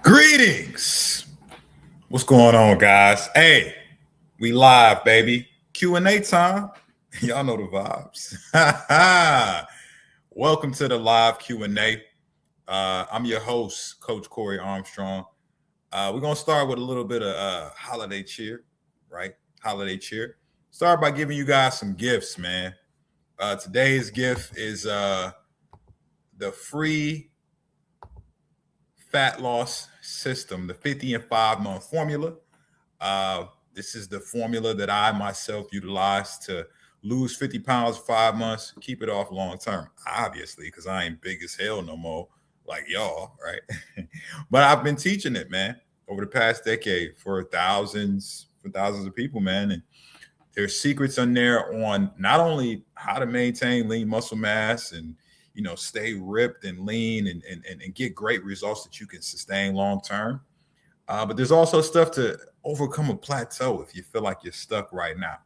Greetings. What's going on, guys? Hey, we live, baby. Q&A time. Y'all know the vibes. Welcome to the live Q&A. I'm your host, Coach Corey Armstrong. We're going to start with a little bit of holiday cheer, right? Holiday cheer. Start by giving you guys some gifts, man. Today's gift is the free fat loss system, the 50 and 5 month formula. This is the formula that I myself utilize to lose 50 pounds in 5 months, keep it off long term, obviously, because I ain't big as hell no more like y'all, right? But I've been teaching it, man, over the past decade for thousands of people, man. And there's secrets in there on not only how to maintain lean muscle mass and stay ripped and lean and get great results that you can sustain long term. But there's also stuff to overcome a plateau if you feel like you're stuck right now.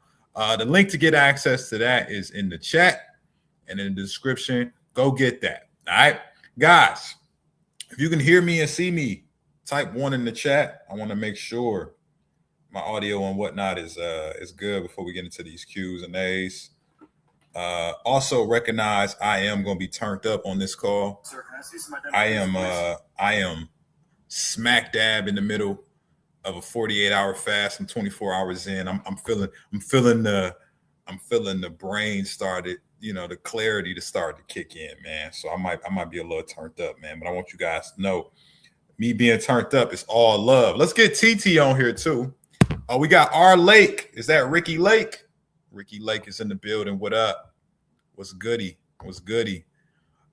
The link to get access to that is in the chat and in the description. Go get that. All right, guys, if you can hear me and see me, type 1 in the chat. I want to make sure my audio and whatnot is good before we get into these Q's and A's. Also recognize I am going to be turned up on this call. Sir, can I see some I am smack dab in the middle of a 48-hour fast. I'm 24 hours in. I'm feeling the brain started, the clarity to start to kick in, man. So I might be a little turned up, man. But I want you guys to know, me being turned up is all love. Let's get TT on here too. We got R Lake. Is that Ricky Lake? Ricky Lake is in the building. What up? What's goody? What's goody?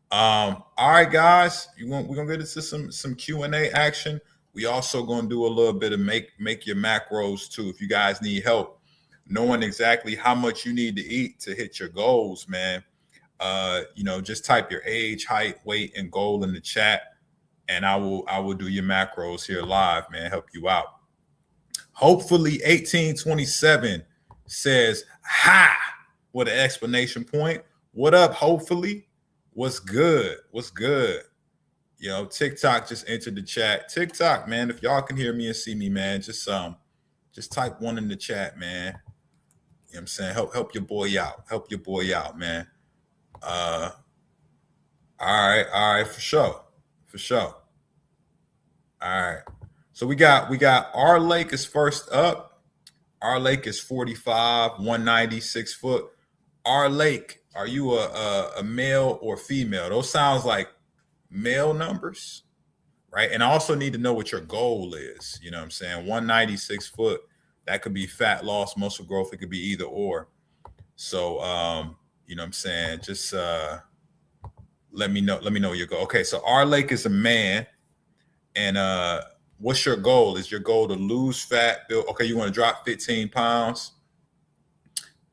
All right, guys. We're gonna get into some Q&A action. We also gonna do a little bit of make your macros too. If you guys need help knowing exactly how much you need to eat to hit your goals, man. Just type your age, height, weight, and goal in the chat, and I will do your macros here live, man. Help you out. Hopefully 1827 says hi with an exclamation point. What up, hopefully? What's good? What's good? TikTok just entered the chat. TikTok, man, if y'all can hear me and see me, man, just type 1 in the chat, man. You know what I'm saying? Help your boy out. Help your boy out, man. All right, for sure. All right. So we got R Lake is first up. R Lake is 45, 196 foot. R Lake, are you a male or female? Those sounds like male numbers, right? And I also need to know what your goal is. You know what I'm saying? 196 foot, that could be fat loss, muscle growth. It could be either or. So, you know what I'm saying? Just let me know your goal. Okay, so R Lake is a man. And what's your goal? Is your goal to lose fat? Okay, you want to drop 15 pounds?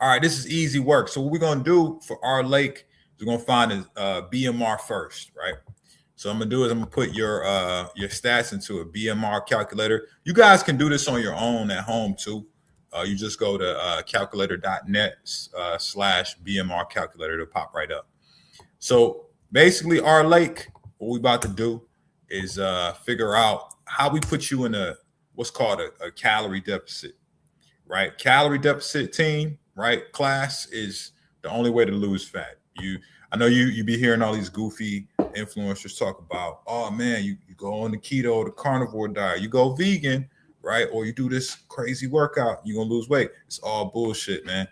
All right, this is easy work. So what we're going to do for R Lake is we're going to find a BMR first, right? So I'm going to do is I'm going to put your stats into a BMR calculator. You guys can do this on your own at home too. You just go to calculator.net /BMR calculator to pop right up. So basically, R Lake, what we about to do is figure out how we put you in what's called a calorie deficit, right? Calorie deficit team, right? Class is the only way to lose fat. I know you be hearing all these goofy influencers talk about, oh man, you go on the keto, the carnivore diet, you go vegan, right? Or you do this crazy workout, you're gonna lose weight. It's all bullshit, man.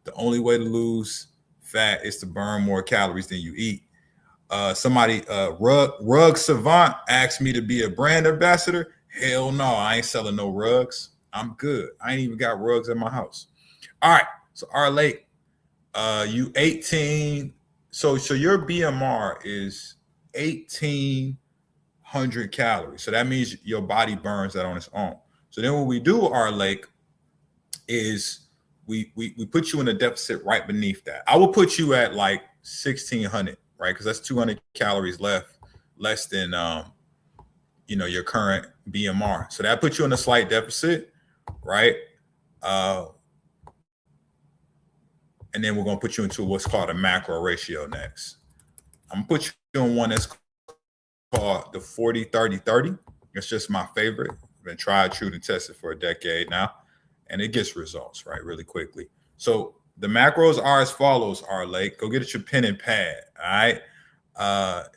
The only way to lose fat is to burn more calories than you eat. Somebody, Rug Savant asked me to be a brand ambassador. Hell no, I ain't selling no rugs. I'm good. I ain't even got rugs at my house. All right, so R Lake, you 18. So your BMR is 1,800 calories. So that means your body burns that on its own. So then what we do, R Lake, is we put you in a deficit right beneath that. I will put you at like 1,600. Right, because that's 200 calories less than your current BMR. So that puts you in a slight deficit, right? And then we're gonna put you into what's called a macro ratio next. I'm gonna put you on one that's called the 40-30-30. It's just my favorite. I've been tried, true, and tested for a decade now, and it gets results right really quickly. So the macros are as follows: R Lake, go get your pen and pad. All right,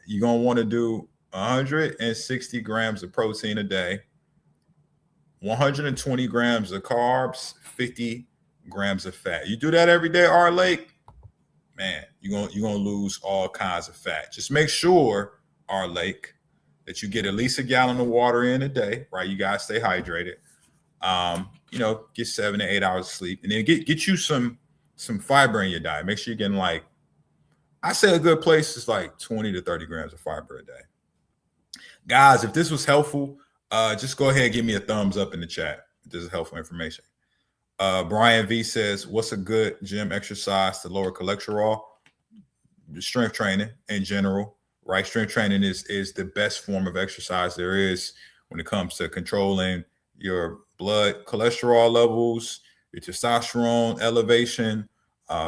you're gonna want to do 160 grams of protein a day, 120 grams of carbs, 50 grams of fat. You do that every day, R Lake, man, you're gonna lose all kinds of fat. Just make sure, R Lake, that you get at least a gallon of water in a day, right? You gotta stay hydrated. Get 7 to 8 hours of sleep, and then get you some fiber in your diet. Make sure you're getting, like, I say a good place is like 20 to 30 grams of fiber a day. Guys, if this was helpful, just go ahead and give me a thumbs up in the chat if this is helpful information. Brian V says, what's a good gym exercise to lower cholesterol? Strength training in general, right? Strength training is the best form of exercise there is when it comes to controlling your blood cholesterol levels, your testosterone elevation,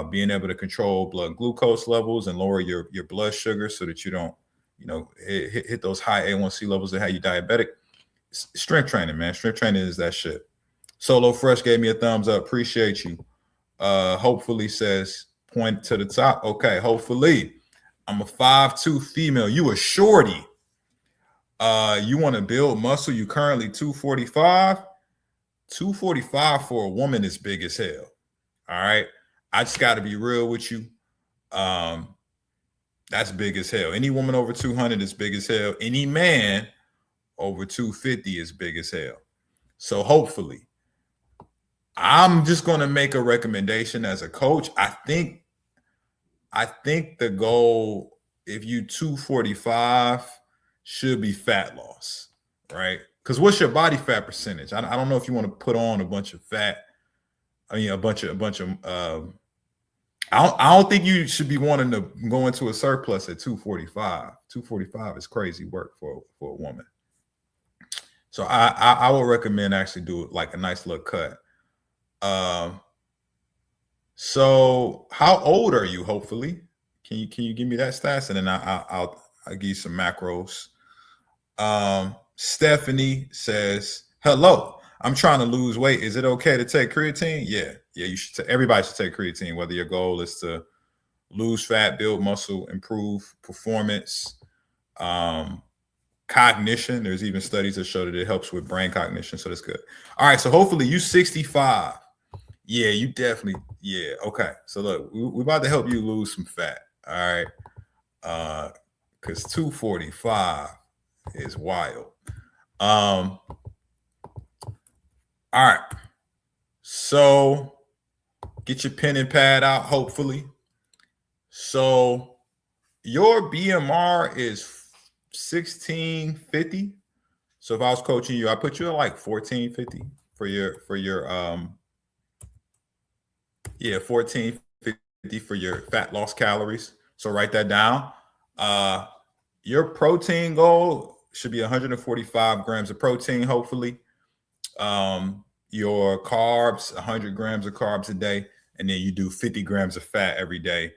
being able to control blood glucose levels and lower your blood sugar so that you don't, hit those high A1C levels that have you diabetic. Strength training, man. Strength training is that shit. Solo Fresh gave me a thumbs up. Appreciate you. Hopefully says point to the top. Okay, hopefully. I'm a 5'2" female. You a shorty. You want to build muscle. You currently 245. 245 for a woman is big as hell. All right. I just got to be real with you. That's big as hell. Any woman over 200 is big as hell. Any man over 250 is big as hell. So hopefully, I'm just going to make a recommendation as a coach. I think the goal, if you 245, should be fat loss, right? Because what's your body fat percentage? I don't know if you want to put on a bunch of fat. I mean, a bunch of. I don't think you should be wanting to go into a surplus at 245. 245 is crazy work for a woman. So I would recommend actually do like a nice little cut. So how old are you? Hopefully, can you give me that stats, and then I'll give you some macros. Stephanie says, hello, I'm trying to lose weight. Is it okay to take creatine? Yeah, you should. Everybody should take creatine, whether your goal is to lose fat, build muscle, improve performance, cognition. There's even studies that show that it helps with brain cognition, so that's good. All right, so hopefully you 65. Yeah, you definitely. Yeah, okay. So look, we're about to help you lose some fat. All right, because 245 is wild. All right. So get your pen and pad out, hopefully. So your BMR is 1650. So if I was coaching you, I put you at like 1450 for your 1450 for your fat loss calories. So write that down. Your protein goal should be 145 grams of protein, hopefully. Your carbs, 100 grams of carbs a day, and then you do 50 grams of fat every day.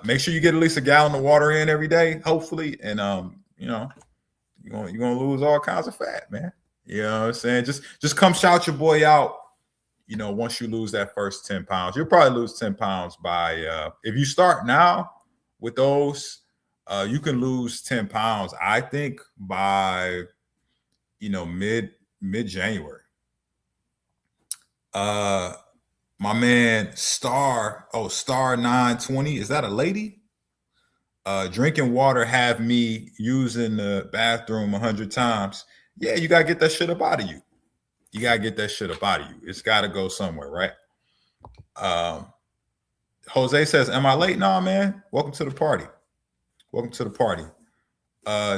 Make sure you get at least a gallon of water in every day, hopefully, and you're gonna lose all kinds of fat, man. You know what I'm saying? Just come shout your boy out. Once you lose that first 10 pounds, you'll probably lose 10 pounds by if you start now with those. You can lose 10 pounds, I think, by mid-January. My man Star 920, is that a lady? Drinking water have me using the bathroom 100 times. Yeah, you gotta get that shit up out of you. It's gotta go somewhere, right? Jose says, am I late? No, man. Welcome to the party.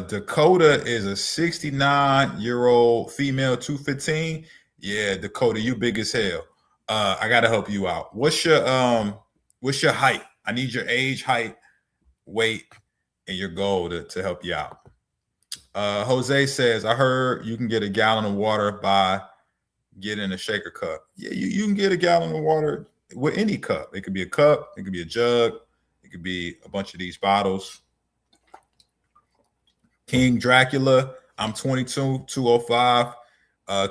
Dakota is a 69-year-old female, 215. Yeah, Dakota, you big as hell. I gotta help you out. What's your height? I need your age, height, weight, and your goal to help you out. Jose says, I heard you can get a gallon of water by getting a shaker cup. Yeah, you can get a gallon of water with any cup. It could be a cup, it could be a jug, it could be a bunch of these bottles. King Dracula, I'm 22, 205.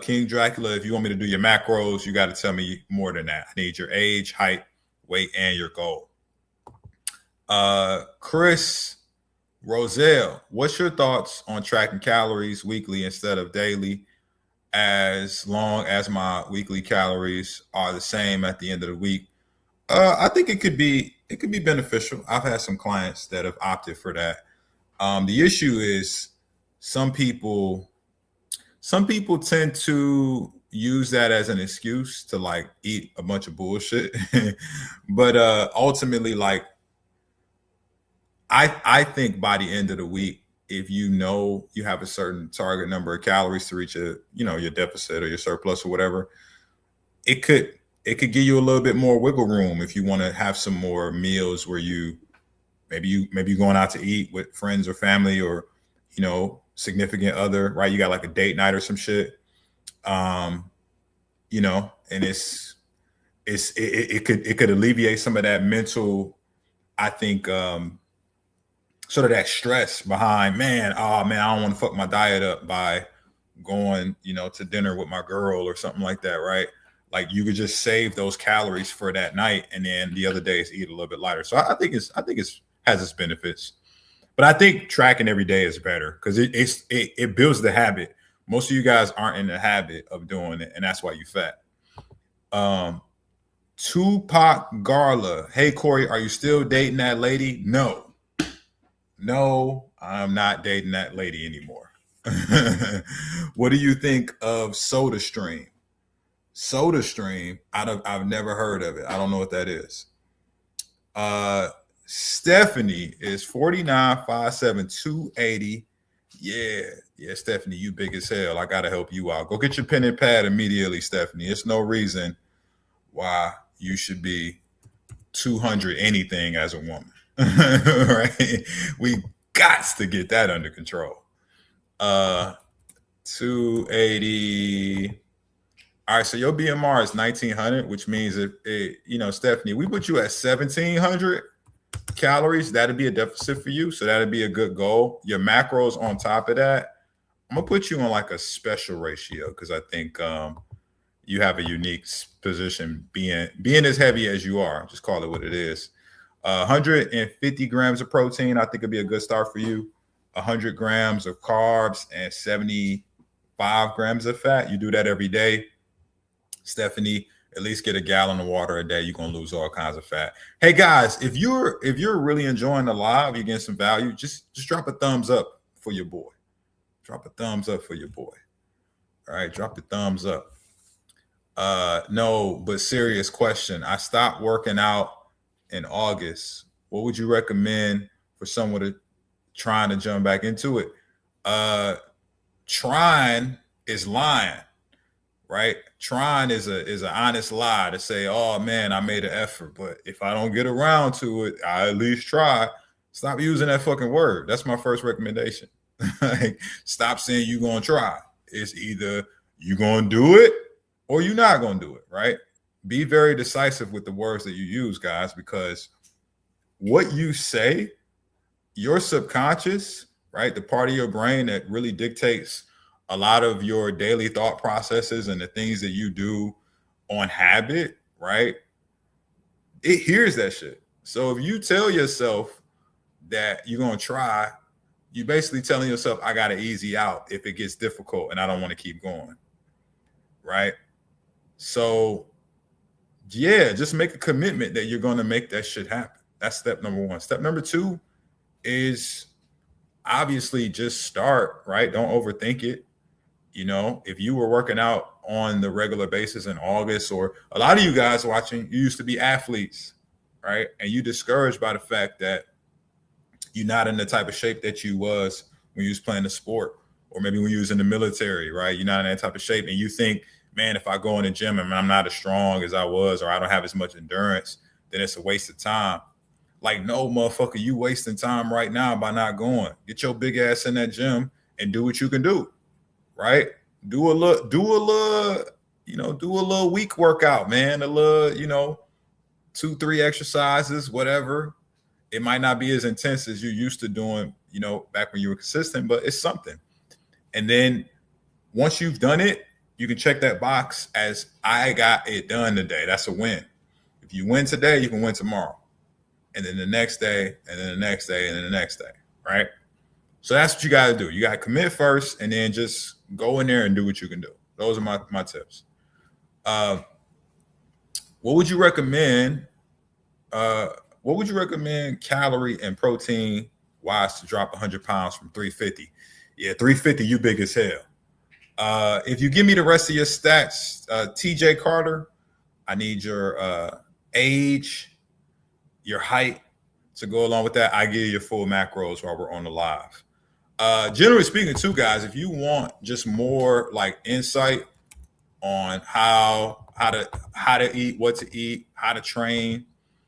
King Dracula, if you want me to do your macros, you got to tell me more than that. I need your age, height, weight, and your goal. Chris Roselle, what's your thoughts on tracking calories weekly instead of daily, as long as my weekly calories are the same at the end of the week? I think it could be beneficial. I've had some clients that have opted for that. The issue is some people tend to use that as an excuse to like eat a bunch of bullshit. But ultimately, like I think by the end of the week, if you know you have a certain target number of calories to reach your deficit or your surplus or whatever, it could give you a little bit more wiggle room if you want to have some more meals where you maybe going out to eat with friends or family or significant other, right? You got like a date night or some shit. And it could alleviate some of that mental, I think, sort of that stress behind, man, I don't want to fuck my diet up by going, to dinner with my girl or something like that, right? Like you could just save those calories for that night, and then the other days eat a little bit lighter. So I think it has its benefits, but I think tracking every day is better because it builds the habit. Most of you guys aren't in the habit of doing it, and that's why you fat. Tupac Garla, hey Corey, are you still dating that lady? No, I'm not dating that lady anymore. What do you think of SodaStream? SodaStream, I've never heard of it. I don't know what that is. Stephanie is 49, 5'7", 280. Yeah, Stephanie, you big as hell. I gotta help you out. Go get your pen and pad immediately, Stephanie. It's no reason why you should be 200 anything as a woman. Right? We got to get that under control. 280. All right, so your BMR is 1900, which means Stephanie, we put you at 1700 calories. That'd be a deficit for you. So that'd be a good goal. Your macros on top of that, I'm gonna put you on like a special ratio because I think you have a unique position being as heavy as you are. Just call it what it is. 150 grams of protein, I think would be a good start for you. 100 grams of carbs and 75 grams of fat. You do that every day. Stephanie, at least get a gallon of water a day. You're gonna lose all kinds of fat. Hey guys, if you're really enjoying the live, you're getting some value, just drop a thumbs up for your boy. Drop a thumbs up for your boy. All right, drop the thumbs up. No, but serious question. I stopped working out in August. What would you recommend for someone trying to jump back into it? Trying is lying, right? Trying is an honest lie to say, oh man, I made an effort, but if I don't get around to it, I at least try. Stop using that fucking word. That's my first recommendation. Like, stop saying you're gonna try. It's either you're gonna do it or you're not gonna do it, right? Be very decisive with the words that you use, guys, because what you say, your subconscious, right, the part of your brain that really dictates a lot of your daily thought processes and the things that you do on habit, right, it hears that shit. So if you tell yourself that you're going to try, you're basically telling yourself, I got to easy out if it gets difficult and I don't want to keep going, right? So yeah, just make a commitment that you're going to make that shit happen. That's step number one. Step number two is obviously just start, right? Don't overthink it. If you were working out on the regular basis in August, or a lot of you guys watching, you used to be athletes, right? And you discouraged by the fact that you're not in the type of shape that you was when you was playing the sport, or maybe when you was in the military, right? You're not in that type of shape. And you think, man, if I go in the gym and I'm not as strong as I was, or I don't have as much endurance, then it's a waste of time. Like, no, motherfucker, you wasting time right now by not going. Get your big ass in that gym and do what you can do, right? Do a little week workout, man. A little, 2-3 exercises, whatever. It might not be as intense as you used to doing, back when you were consistent, but it's something. And then once you've done it, you can check that box as I got it done today. That's a win. If you win today, you can win tomorrow. And then the next day, and then the next day, and then the next day, right? So that's what you got to do. You got to commit first, and then just go in there and do what you can do. Those are my tips. What would you recommend? What would you recommend calorie and protein wise to drop 100 pounds from 350? Yeah, 350, you big as hell. If you give me the rest of your stats, TJ Carter, I need your age, your height to go along with that. I give you your full macros while we're on the live. Generally speaking, too, guys, if you want just more like insight on how to eat, what to eat, how to train,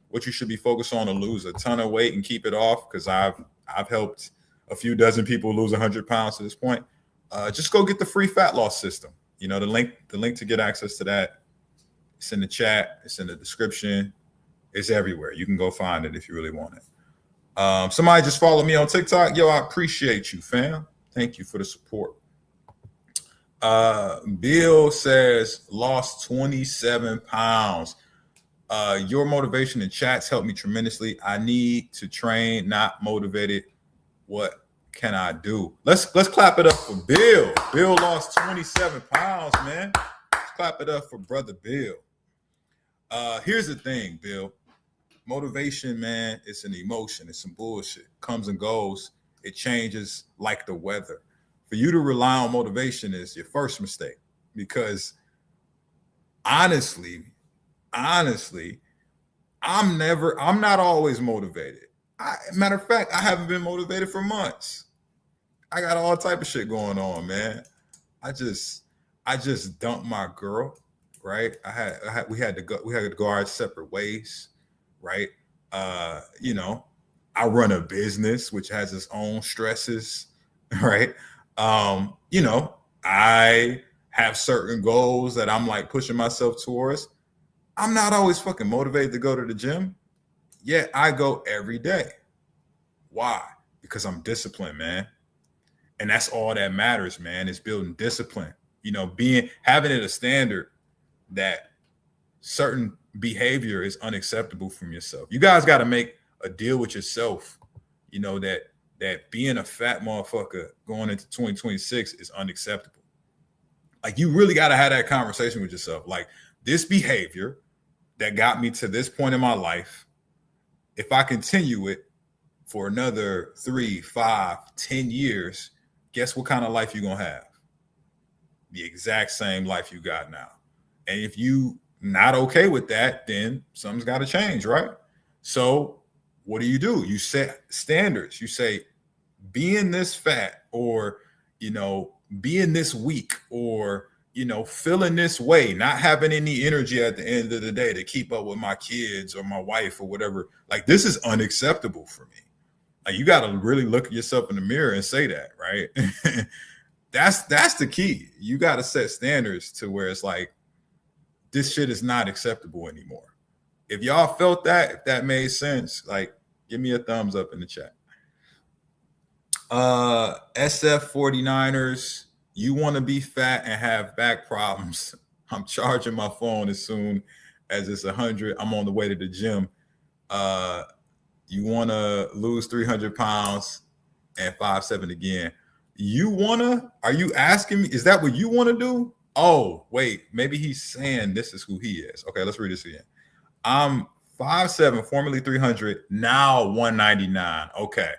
what you should be focused on to lose a ton of weight and keep it off, because I've helped a few dozen people lose 100 pounds to this point. Just go get the free fat loss system. You know, the link to get access to that, it's in the chat, it's in the description, it's everywhere. You can go find it if you really want it. Somebody just followed me on TikTok. Yo, I appreciate you, fam. Thank you for the support. Bill says lost 27 pounds. Your motivation in chats helped me tremendously. I need to train, not motivated. What can I do? Let's clap it up for Bill. Bill lost 27 pounds, man. Let's clap it up for brother Bill. Here's the thing, Bill. Motivation, man, it's an emotion. It's some bullshit. Comes and goes. It changes like the weather. For you to rely on motivation is your first mistake, because honestly, I'm not always motivated. Matter of fact, I haven't been motivated for months. I got all type of shit going on, man. I just dumped my girl, right? We had to go our separate ways, right? You know, I run a business which has its own stresses, right? You know, I have certain goals that I'm like pushing myself towards. I'm not always fucking motivated to go to the gym, yet I go every day. Why? Because I'm disciplined, man. And that's all that matters, man, is building discipline. You know, having it a standard that certain behavior is unacceptable from yourself. You guys got to make a deal with yourself, you know, that being a fat motherfucker going into 2026 is unacceptable. Like, you really got to have that conversation with yourself. Like, this behavior that got me to this point in my life, if I continue it for another 3, 5, 10 years, guess what kind of life you're going to have? The exact same life you got now. And if you not okay with that, then something's got to change, right? So what do? You set standards. You say, being this fat, or, you know, being this weak, or, you know, feeling this way, not having any energy at the end of the day to keep up with my kids or my wife or whatever. Like, this is unacceptable for me. Like, you got to really look at yourself in the mirror and say that, right? That's the key. You got to set standards to where it's like, this shit is not acceptable anymore. If y'all felt that, if that made sense, like, give me a thumbs up in the chat. SF 49ers, you want to be fat and have back problems. I'm charging my phone as soon as it's 100. I'm on the way to the gym. You want to lose 300 pounds and 5'7" again. Are you asking me, is that what you want to do? Oh, wait, maybe he's saying this is who he is. Okay, let's read this again. I'm 5'7", formerly 300, now 199. Okay,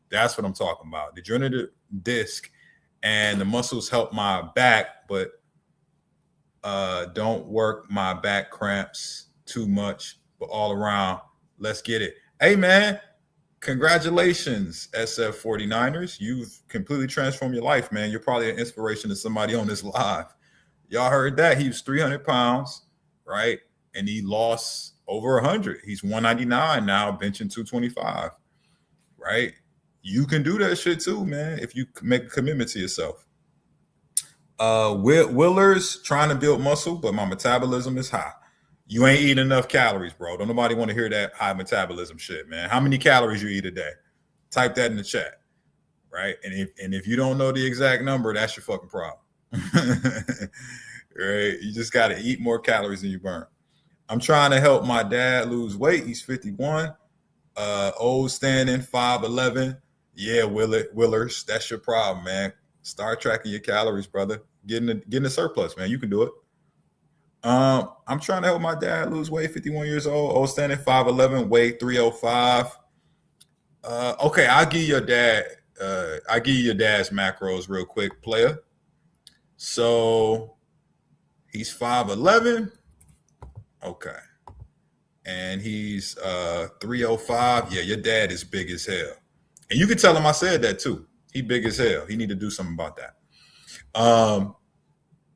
that's what I'm talking about. Degenerative disc, and the muscles help my back, but don't work my back cramps too much, but all around, let's get it. Hey, man, congratulations, SF 49ers. You've completely transformed your life, man. You're probably an inspiration to somebody on this live. Y'all heard that. He was 300 pounds, right? And he lost over 100. He's 199 now, benching 225, right? You can do that shit too, man, if you make a commitment to yourself. Willer's trying to build muscle, but my metabolism is high. You ain't eating enough calories, bro. Don't nobody want to hear that high metabolism shit, man. How many calories you eat a day? Type that in the chat. right? And if you don't know the exact number, that's your fucking problem. Right? You just got to eat more calories than you burn. I'm trying to help my dad lose weight. He's 51, old standing, 5'11". Yeah, Willers, that's your problem, man. Start tracking your calories, brother. Getting a surplus, man. You can do it. I'm trying to help my dad lose weight. 51 years old standing, 5'11", weight 305. Okay, I'll give your dad. I'll give you your dad's macros real quick, player. So he's 5'11". Okay, and he's 305. Yeah, your dad is big as hell, and you can tell him I said that too. He big as hell. He need to do something about that. All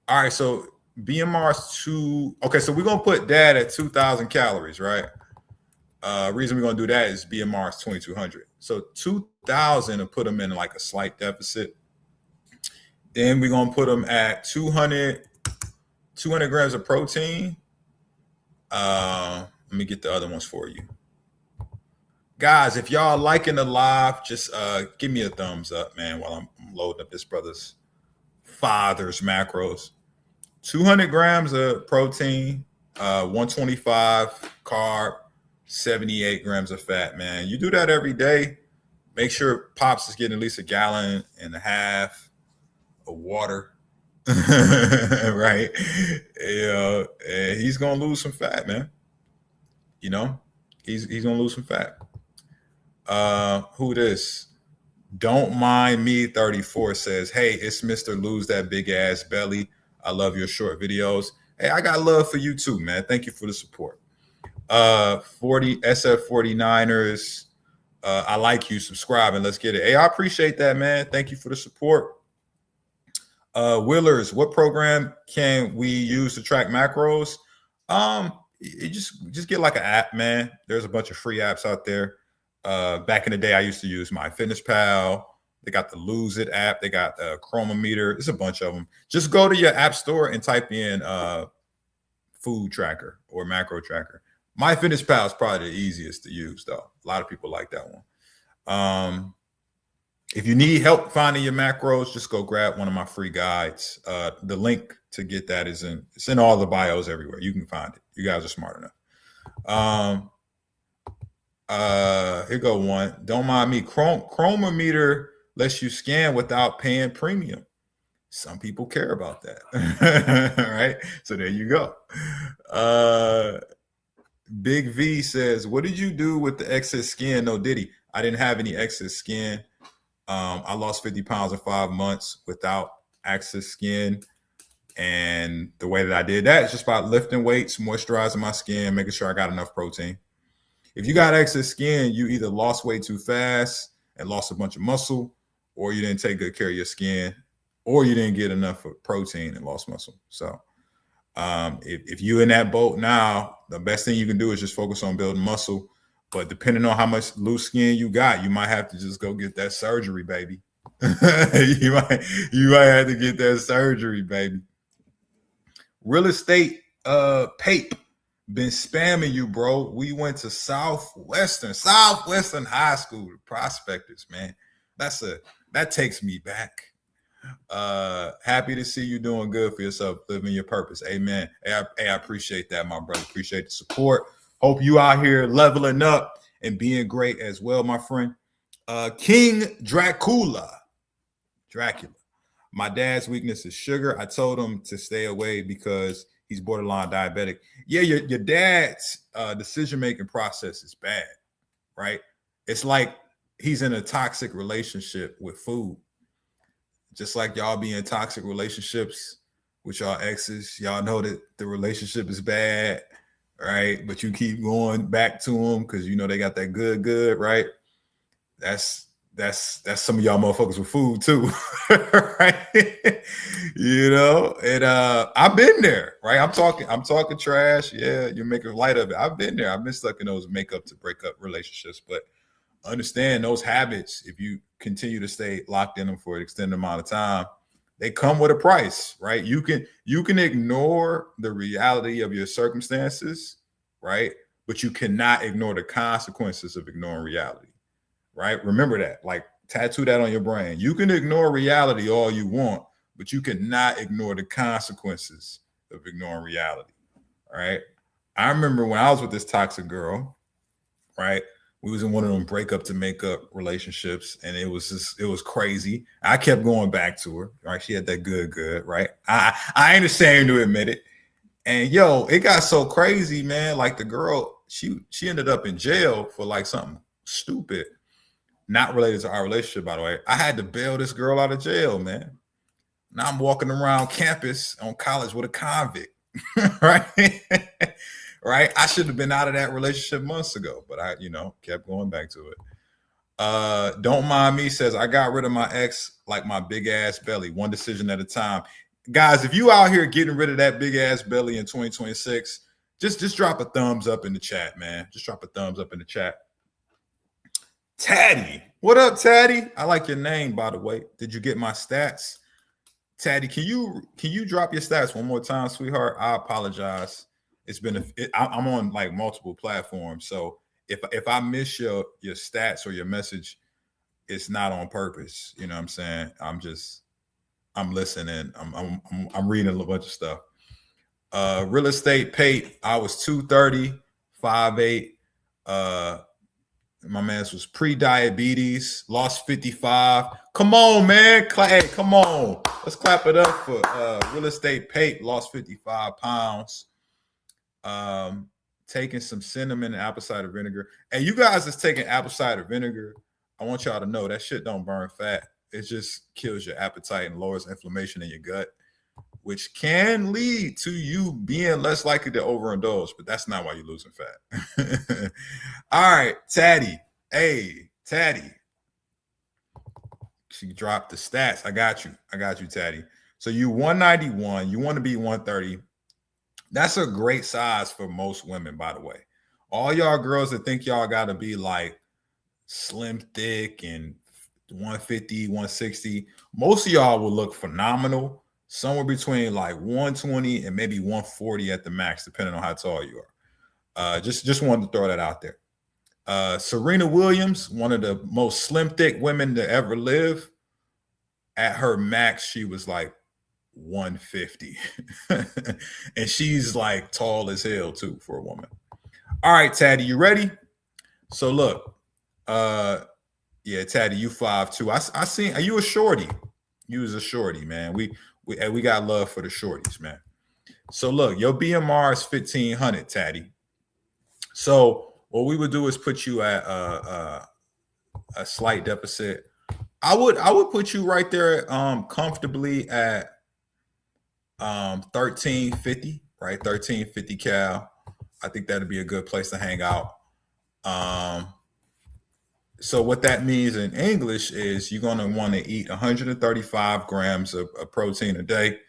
right, so BMR's 2. Okay, so we're gonna put dad at 2,000 calories, right? Reason we're gonna do that is BMR's 2,200. So 2,000 to put him in like a slight deficit. Then we're gonna put him at 200 grams of protein. Let me get the other ones for you. Guys, if y'all liking the live, just give me a thumbs up, man, while I'm loading up this brother's father's macros. 200 grams of protein, 125 carb, 78 grams of fat, man. You do that every day. Make sure Pops is getting at least 1.5 gallons of water. Right? And he's gonna lose some fat, man. You know, he's gonna lose some fat. Who this? Don't mind me 34 says, hey, it's Mr. Lose That Big Ass Belly. I love your short videos. Hey, I got love for you too, man. Thank you for the support. 40 SF49ers. I like you. Subscribing. Let's get it. Hey, I appreciate that, man. Thank you for the support. Willers, what program can we use to track macros? You just get like an app, man. There's a bunch of free apps out there. Back in the day, I used to use MyFitnessPal. They got the Lose It app. They got the Chronometer. There's a bunch of them. Just go to your app store and type in food tracker or macro tracker. MyFitnessPal is probably the easiest to use, though. A lot of people like that one. If you need help finding your macros, just go grab one of my free guides. The link to get that it's in all the bios everywhere. You can find it. You guys are smart enough. Here go one. Don't mind me. Chronometer lets you scan without paying premium. Some people care about that. All right. So there you go. Big V says, what did you do with the excess skin? No, did he? I didn't have any excess skin. I lost 50 pounds in 5 months without excess skin. And the way that I did that is just by lifting weights, moisturizing my skin, making sure I got enough protein. If you got excess skin, you either lost weight too fast and lost a bunch of muscle, or you didn't take good care of your skin, or you didn't get enough protein and lost muscle. So if you're in that boat now, the best thing you can do is just focus on building muscle. But depending on how much loose skin you got, you might have to just go get that surgery, baby. you might have to get that surgery, baby. Real estate Pape been spamming you, bro. We went to Southwestern High School, the Prospectors, man. That takes me back. Happy to see you doing good for yourself, living your purpose. Amen. Hey, I appreciate that, my brother. Appreciate the support. Hope you out here leveling up and being great as well, my friend. King Dracula. My dad's weakness is sugar. I told him to stay away because he's borderline diabetic. Yeah, your dad's decision-making process is bad, right? It's like he's in a toxic relationship with food. Just like y'all be in toxic relationships with y'all exes. Y'all know that the relationship is bad, right? But you keep going back to them because you know they got that good, right? That's some of y'all motherfuckers with food too, right? You know, and I've been there, right? I'm talking trash. Yeah, you're making light of it. I've been there. I've been stuck in those makeup to break up relationships, but understand those habits, if you continue to stay locked in them for an extended amount of time, they come with a price, right? You can ignore the reality of your circumstances, right? But you cannot ignore the consequences of ignoring reality, right? Remember that. Like Tattoo that on your brain. You can ignore reality all you want, but you cannot ignore the consequences of ignoring reality. All right. I remember when I was with this toxic girl, right? We was in one of them breakup to make up relationships, and it was crazy. I kept going back to her, right? She had that good, right? I ain't ashamed to admit it. And yo, it got so crazy, man. Like the girl, she ended up in jail for like something stupid, not related to our relationship, by the way. I had to bail this girl out of jail, man. Now I'm walking around campus on college with a convict, right? Right? I should have been out of that relationship months ago, but I, kept going back to it. Don't mind me says I got rid of my ex like my big ass belly, one decision at a time. Guys, if you out here getting rid of that big ass belly in 2026, just drop a thumbs up in the chat, man. Just drop a thumbs up in the chat. Taddy, what up, Taddy? I like your name, by the way. Did you get my stats? Taddy, can you drop your stats one more time, sweetheart? I apologize. It's been I'm on like multiple platforms, so if I miss your stats or your message, it's not on purpose. You know what I'm saying? I'm listening. I'm reading a bunch of stuff. Real estate Pate, I was 230, 5'8". My man's was pre-diabetes, lost 55. Come on, man. Hey, come on. Let's clap it up for Real Estate Pate, lost 55 pounds. Taking some cinnamon and apple cider vinegar. And you guys that's taking apple cider vinegar, I want y'all to know that shit don't burn fat. It just kills your appetite and lowers inflammation in your gut, which can lead to you being less likely to overindulge, but that's not why you're losing fat. All right, Taddy. Hey, Taddy. She dropped the stats. I got you, Taddy. So you 191. You want to be 130. That's a great size for most women, by the way. All y'all girls that think y'all got to be like slim, thick, and 150, 160, most of y'all will look phenomenal. Somewhere between like 120 and maybe 140 at the max, depending on how tall you are. Just wanted to throw that out there. Serena Williams, one of the most slim, thick women to ever live. At her max, she was like 150. And she's like tall as hell too for a woman. All right, Taddy, you ready? So look, yeah, Taddy, you 5'2". I seen, are you a shorty? You was a shorty, man. We got love for the shorties, man. So look, your BMR is 1500, Taddy. So what we would do is put you at a slight deficit. I would put you right there comfortably at 1350, right? 1350 cal. I think that'd be a good place to hang out. So what that means in English is you're going to want to eat 135 grams of protein a day.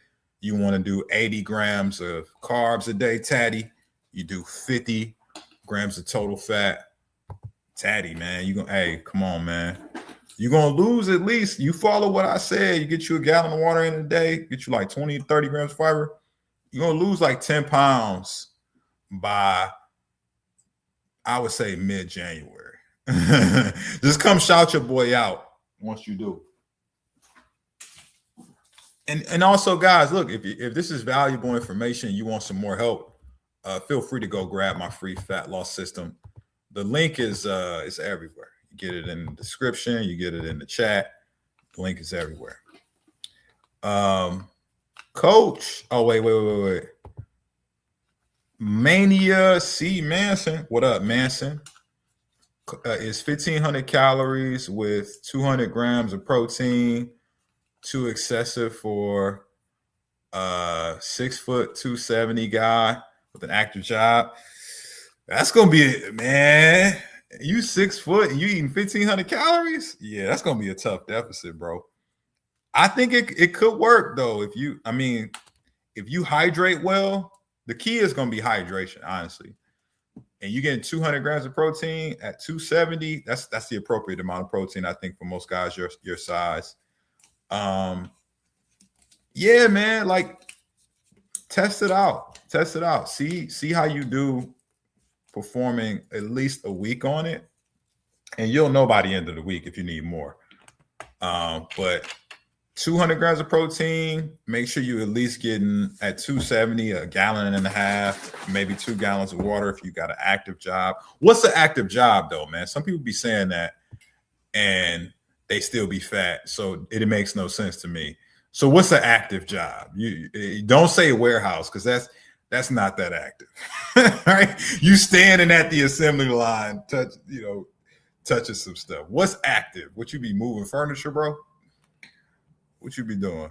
You want to do 80 grams of carbs a day, Taddy. You do 50 grams of total fat. Taddy, man, hey, come on, man. You're going to lose at least, you follow what I said, you get you a gallon of water in a day, get you like 20, 30 grams of fiber. You're going to lose like 10 pounds by, I would say, mid-January. Just come shout your boy out once you do. And also, guys, look, if this is valuable information, you want some more help, feel free to go grab my free fat loss system. The link is everywhere. You get it in the description, you get it in the chat. The link is everywhere. Coach, oh wait. Mania C Manson, what up, Manson? Is 1,500 calories with 200 grams of protein. Too excessive for a 6 foot 270 guy with an active job. That's gonna be it, man. You 6 foot and you eating 1,500 calories? Yeah, that's gonna be a tough deficit, bro. I think it could work though. If you hydrate well, the key is gonna be hydration, honestly. And you getting 200 grams of protein at 270, that's the appropriate amount of protein, I think, for most guys your size. Yeah, man, like test it out. See how you do performing at least a week on it, and you'll know by the end of the week if you need more. But 200 grams of protein, make sure you at least getting at 270, a gallon and a half, maybe 2 gallons of water if you got an active job. What's an active job though, man? Some people be saying that and they still be fat. So it makes no sense to me. So what's an active job? You don't say a warehouse because that's not that active. Right? You standing at the assembly line, touching some stuff. What's active? What you be moving furniture, bro? What you be doing?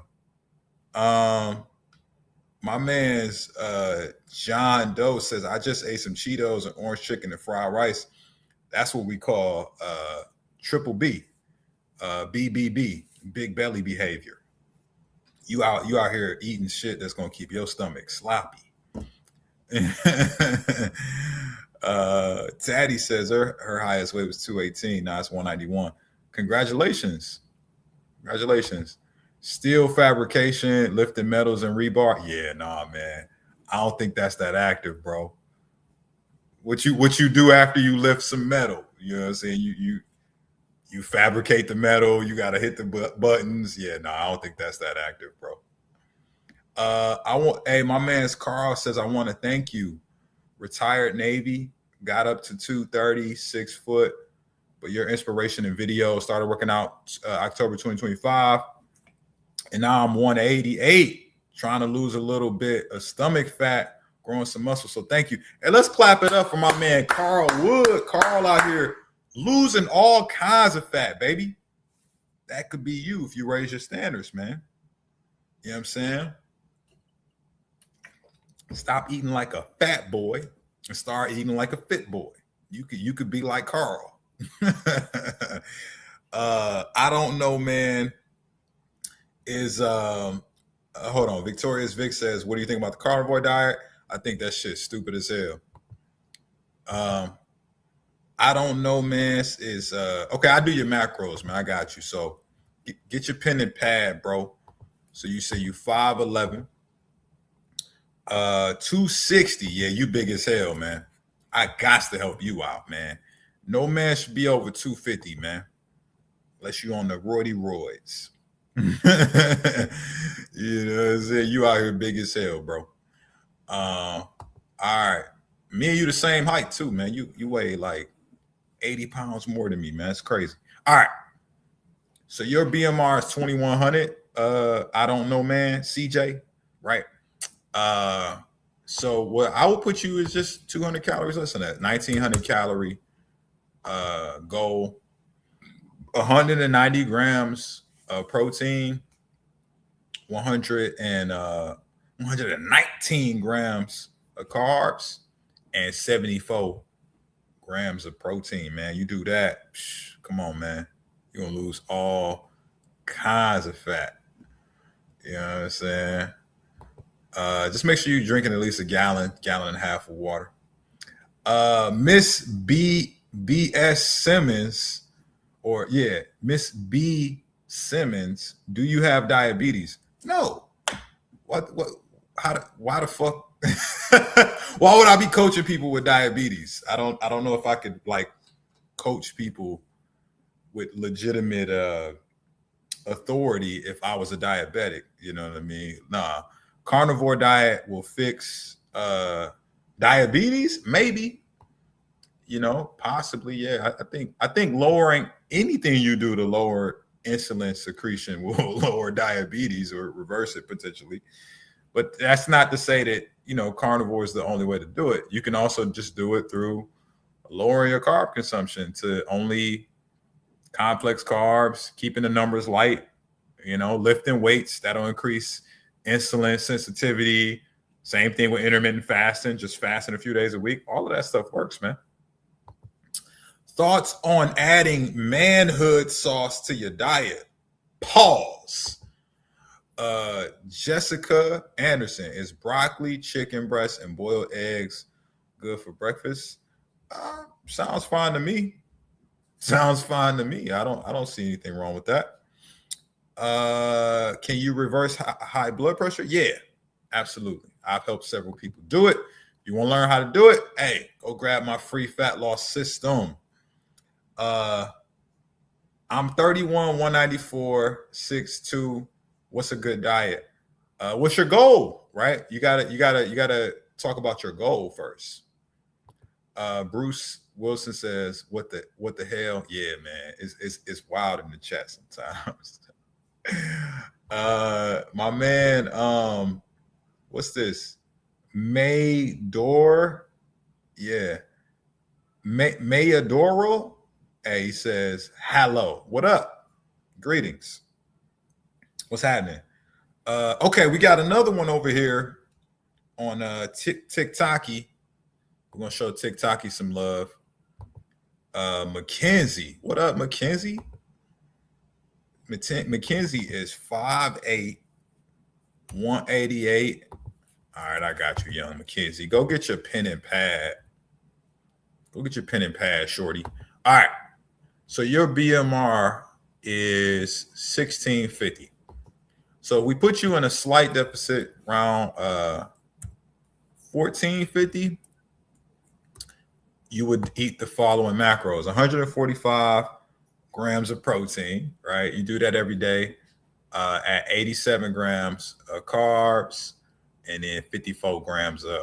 My man's John Doe says, I just ate some Cheetos and orange chicken and fried rice. That's what we call triple B, BBB, big belly behavior. You out here eating shit that's gonna keep your stomach sloppy. Taddy says her highest weight was 218. Now it's 191. Congratulations. Steel fabrication, lifting metals and rebar. Yeah, nah, man. I don't think that's that active, bro. What you do after you lift some metal? You know what I'm saying? You fabricate the metal. You got to hit the buttons. Yeah, no, I don't think that's that active, bro. Hey, my man's Carl says, I want to thank you. Retired Navy, got up to 230, 6 foot, but your inspiration and video, started working out October 2025. And now I'm 188, trying to lose a little bit of stomach fat, growing some muscle. So thank you. And let's clap it up for my man, Carl Wood. Carl out here losing all kinds of fat, baby. That could be you if you raise your standards, man. You know what I'm saying? Stop eating like a fat boy and start eating like a fit boy. You could be like Carl. I don't know, man. Hold on. Victorious Vic says, what do you think about the carnivore diet? I think that shit's stupid as hell. I don't know, man. Okay, I do your macros, man. I got you. So get your pen and pad, bro. So you say you 5'11", 260. Yeah, you big as hell, man. I got to help you out, man. No man should be over 250, man. Unless you on the roids. You know what I'm saying? You out here big as hell, bro. All right. Me and you the same height too, man. You weigh like 80 pounds more than me, man. It's crazy. All right. So your BMR is 2100. I don't know, man. CJ, right? So what I would put you is just 200 calories less than that. 1900 calorie goal. 190 grams of protein. 119 grams of carbs, and 74 grams of protein, man. You do that, come on, man. You're going to lose all kinds of fat. You know what I'm saying? Just make sure you're drinking at least a gallon and a half of water. Miss B.S. Simmons, Miss B. Simmons, do you have diabetes? No. What? Why the fuck? Why would I be coaching people with diabetes? I don't know if I could like coach people with legitimate authority if I was a diabetic. You know what I mean? Nah. Carnivore diet will fix diabetes, maybe. You know, possibly, yeah. I think lowering anything you do to lower insulin secretion will lower diabetes or reverse it potentially. But that's not to say that, carnivore is the only way to do it. You can also just do it through lowering your carb consumption to only complex carbs, keeping the numbers light, lifting weights. That'll increase insulin sensitivity. Same thing with intermittent fasting, just fasting a few days a week. All of that stuff works, man. Thoughts on adding manhood sauce to your diet? Pause. Jessica Anderson, is broccoli, chicken breast, and boiled eggs good for breakfast? Sounds fine to me. I don't see anything wrong with that. Can you reverse high blood pressure? Yeah, absolutely. I've helped several people do it. You want to learn how to do it? Hey, go grab my free fat loss system. I'm 31, 194, 6'2". What's a good diet? What's your goal? Right? You gotta talk about your goal first. Bruce Wilson says, what the hell? Yeah, man. It's wild in the chat sometimes. My man, what's this? Maydor. Yeah. Mayadoro. Hey, he says, hello. What up? Greetings. What's happening? Okay, we got another one over here on TikToky. We're gonna show TikToky some love. Mackenzie. What up, Mackenzie? Mackenzie is 5'8", 188. All right, I got you, young Mackenzie. Go get your pen and pad. Go get your pen and pad, shorty. All right. So your BMR is 1650. So we put you in a slight deficit around 1450. You would eat the following macros: 145 grams of protein, right? You do that every day at 87 grams of carbs and then 54 grams of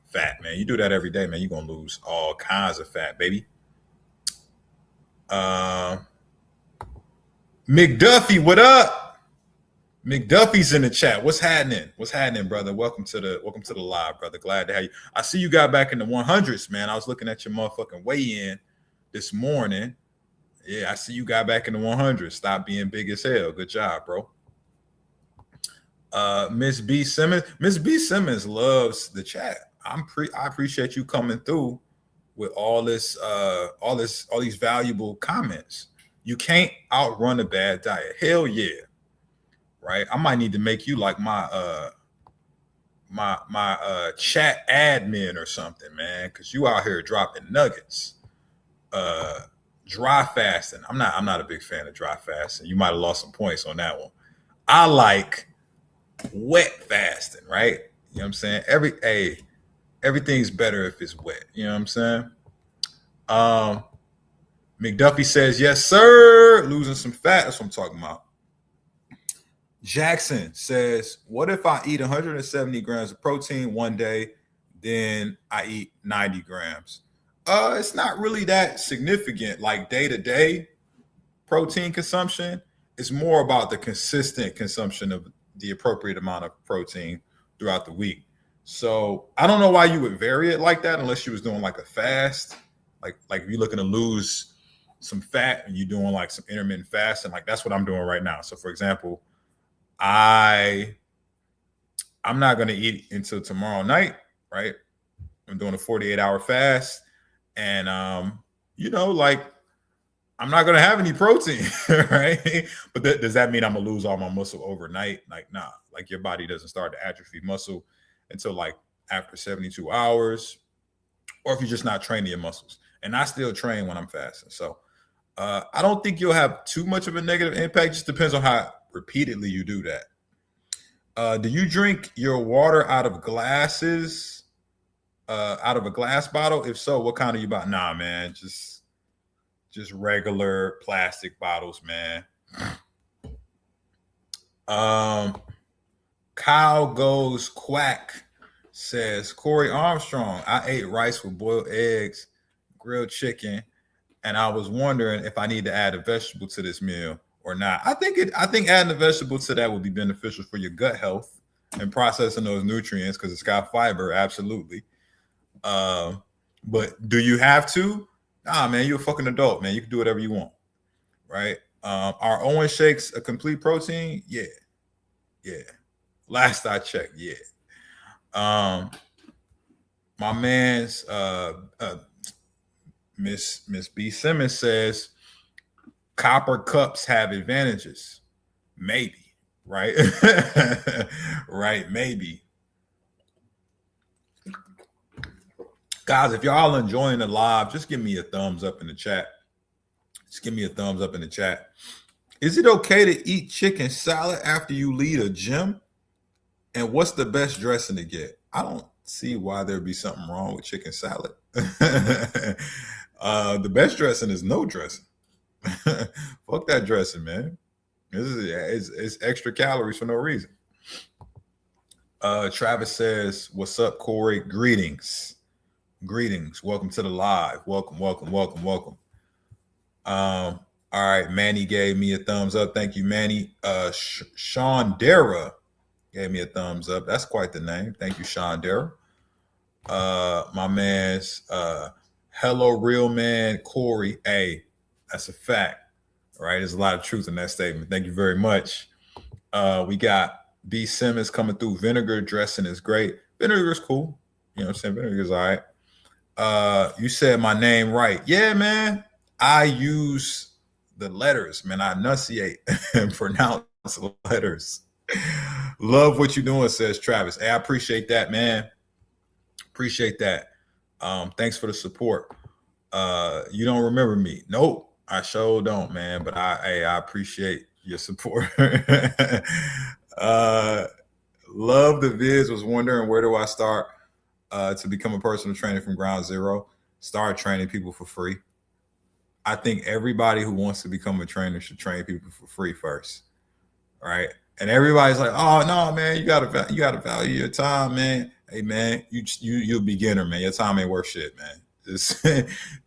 fat, man. You do that every day, man. You're going to lose all kinds of fat, baby. McDuffie, what up? McDuffie's in the chat. What's happening? What's happening, brother? Welcome to the live, brother. Glad to have you. I see you got back in the 100s, man. I was looking at your motherfucking weigh-in this morning. Yeah, I see you got back in the 100s. Stop being big as hell. Good job, bro. Miss B Simmons. Miss B Simmons loves the chat. I appreciate you coming through with all these valuable comments. You can't outrun a bad diet. Hell yeah. Right? I might need to make you like my chat admin or something, man, because you out here dropping nuggets. Dry fasting. I'm not a big fan of dry fasting. You might have lost some points on that one. I like wet fasting, right? You know what I'm saying? Everything's better if it's wet. You know what I'm saying? McDuffie says, yes, sir. Losing some fat. That's what I'm talking about. Jackson says, what if I eat 170 grams of protein one day, then I eat 90 grams? It's not really that significant, like day-to-day protein consumption. It's more about the consistent consumption of the appropriate amount of protein throughout the week. So I don't know why you would vary it like that unless you was doing like a fast. Like if you're looking to lose some fat and you're doing like some intermittent fasting, like that's what I'm doing right now. So for example, I'm not going to eat until tomorrow night, right? I'm doing a 48-hour fast. And, like I'm not going to have any protein, right? But does that mean I'm going to lose all my muscle overnight? Like, nah, like your body doesn't start to atrophy muscle until like after 72 hours, or if you're just not training your muscles. And I still train when I'm fasting. So I don't think you'll have too much of a negative impact. It just depends on how repeatedly you do that. Do you drink your water out of glasses, out of a glass bottle? If so, what kind are you buy? Nah, man, just regular plastic bottles, man. Kyle Goes Quack says, Corey Armstrong, I ate rice with boiled eggs, grilled chicken, and I was wondering if I need to add a vegetable to this meal or not. I think adding a vegetable to that would be beneficial for your gut health and processing those nutrients because it's got fiber, absolutely. But do you have to? Nah, man, you're a fucking adult, man. You can do whatever you want, right? Are Owen shakes a complete protein? Yeah. Last I checked, yeah. My man's Miss B Simmons says copper cups have advantages. Maybe, right? Right, maybe. Guys, if y'all enjoying the live, just give me a thumbs up in the chat. Is it okay to eat chicken salad after you leave a gym? And what's the best dressing to get? I don't see why there'd be something wrong with chicken salad. The best dressing is no dressing. Fuck that dressing, man. This is it's extra calories for no reason. Travis says, "What's up, Corey? Greetings, greetings. Welcome to the live. Welcome, welcome, welcome, welcome." All right, Manny gave me a thumbs up. Thank you, Manny. Sean Dara gave me a thumbs up. That's quite the name. Thank you, Sean Dara. My man's hello, real man, Corey. Hey, that's a fact. All right, there's a lot of truth in that statement. Thank you very much. We got B. Simmons coming through. Vinegar dressing is great. Vinegar is cool. You know what I'm saying? Vinegar is all right. You said my name right. Yeah, man. I use the letters, man. I enunciate and pronounce letters. Love what you're doing, says Travis. Hey, I appreciate that, man. Appreciate that. Thanks for the support. You don't remember me? Nope, I sure don't, man. But I appreciate your support. Love the vids. Was wondering, where do I start to become a personal trainer from ground zero? Start training people for free. I think everybody who wants to become a trainer should train people for free first, right? And everybody's like, "Oh no, man, you gotta value your time, man." Hey, man, you're a beginner, man. Your time ain't worth shit, man. Just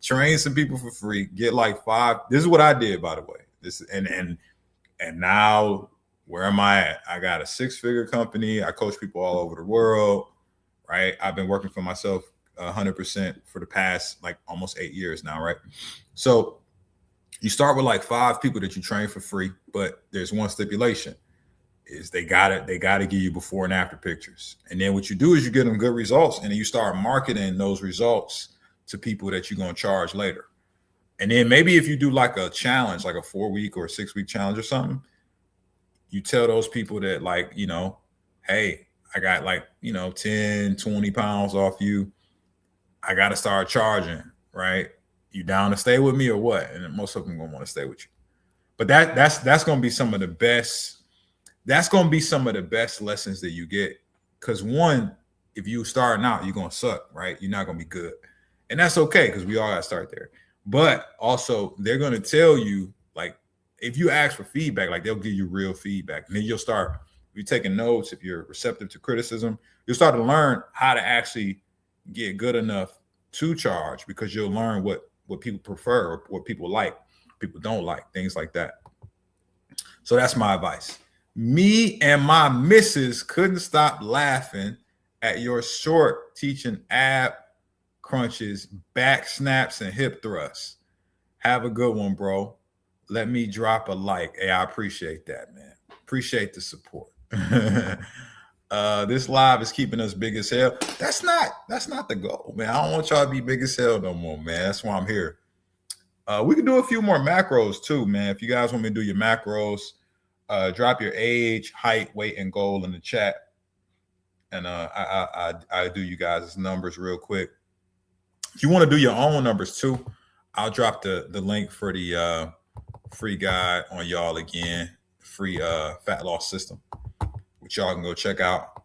train some people for free. Get like 5. This is what I did, by the way. This and now where am I at? I got a 6-figure company. I coach people all over the world, right? I've been working for myself 100% for the past like almost 8 years now, right? So you start with like 5 people that you train for free, but there's one stipulation: is they gotta give you before and after pictures. And then what you do is you get them good results, and then you start marketing those results to people that you're gonna charge later. And then maybe if you do like a challenge, like a 4-week or a 6-week challenge or something, you tell those people that, like, you know, hey, I got like, you know, 10, 20 pounds off you. I got to start charging, right? You down to stay with me or what? And most of them gonna want to stay with you. But that's gonna be some of the best. That's gonna be some of the best lessons that you get. Because one, if you starting out, you're gonna suck, right? You're not gonna be good, and that's okay because we all got to start there. But also, they're gonna tell you, like, if you ask for feedback, like they'll give you real feedback, and then you'll start. If you're taking notes, if you're receptive to criticism, you'll start to learn how to actually get good enough to charge, because you'll learn what people prefer or what people like, people don't like, things like that. So that's my advice. Me and my missus couldn't stop laughing at your short teaching ab crunches, back snaps, and hip thrusts. Have a good one, bro. Let me drop a like. Hey, I appreciate that, man. Appreciate the support. This live is keeping us big as hell. That's not the goal, man. I don't want y'all to be big as hell no more, man. That's why I'm here. We can do a few more macros too, man. If you guys want me to do your macros, drop your age, height, weight, and goal in the chat, and I do you guys' numbers real quick. If you want to do your own numbers too, I'll drop the link for the free guide on y'all again, free fat loss system, which y'all can go check out.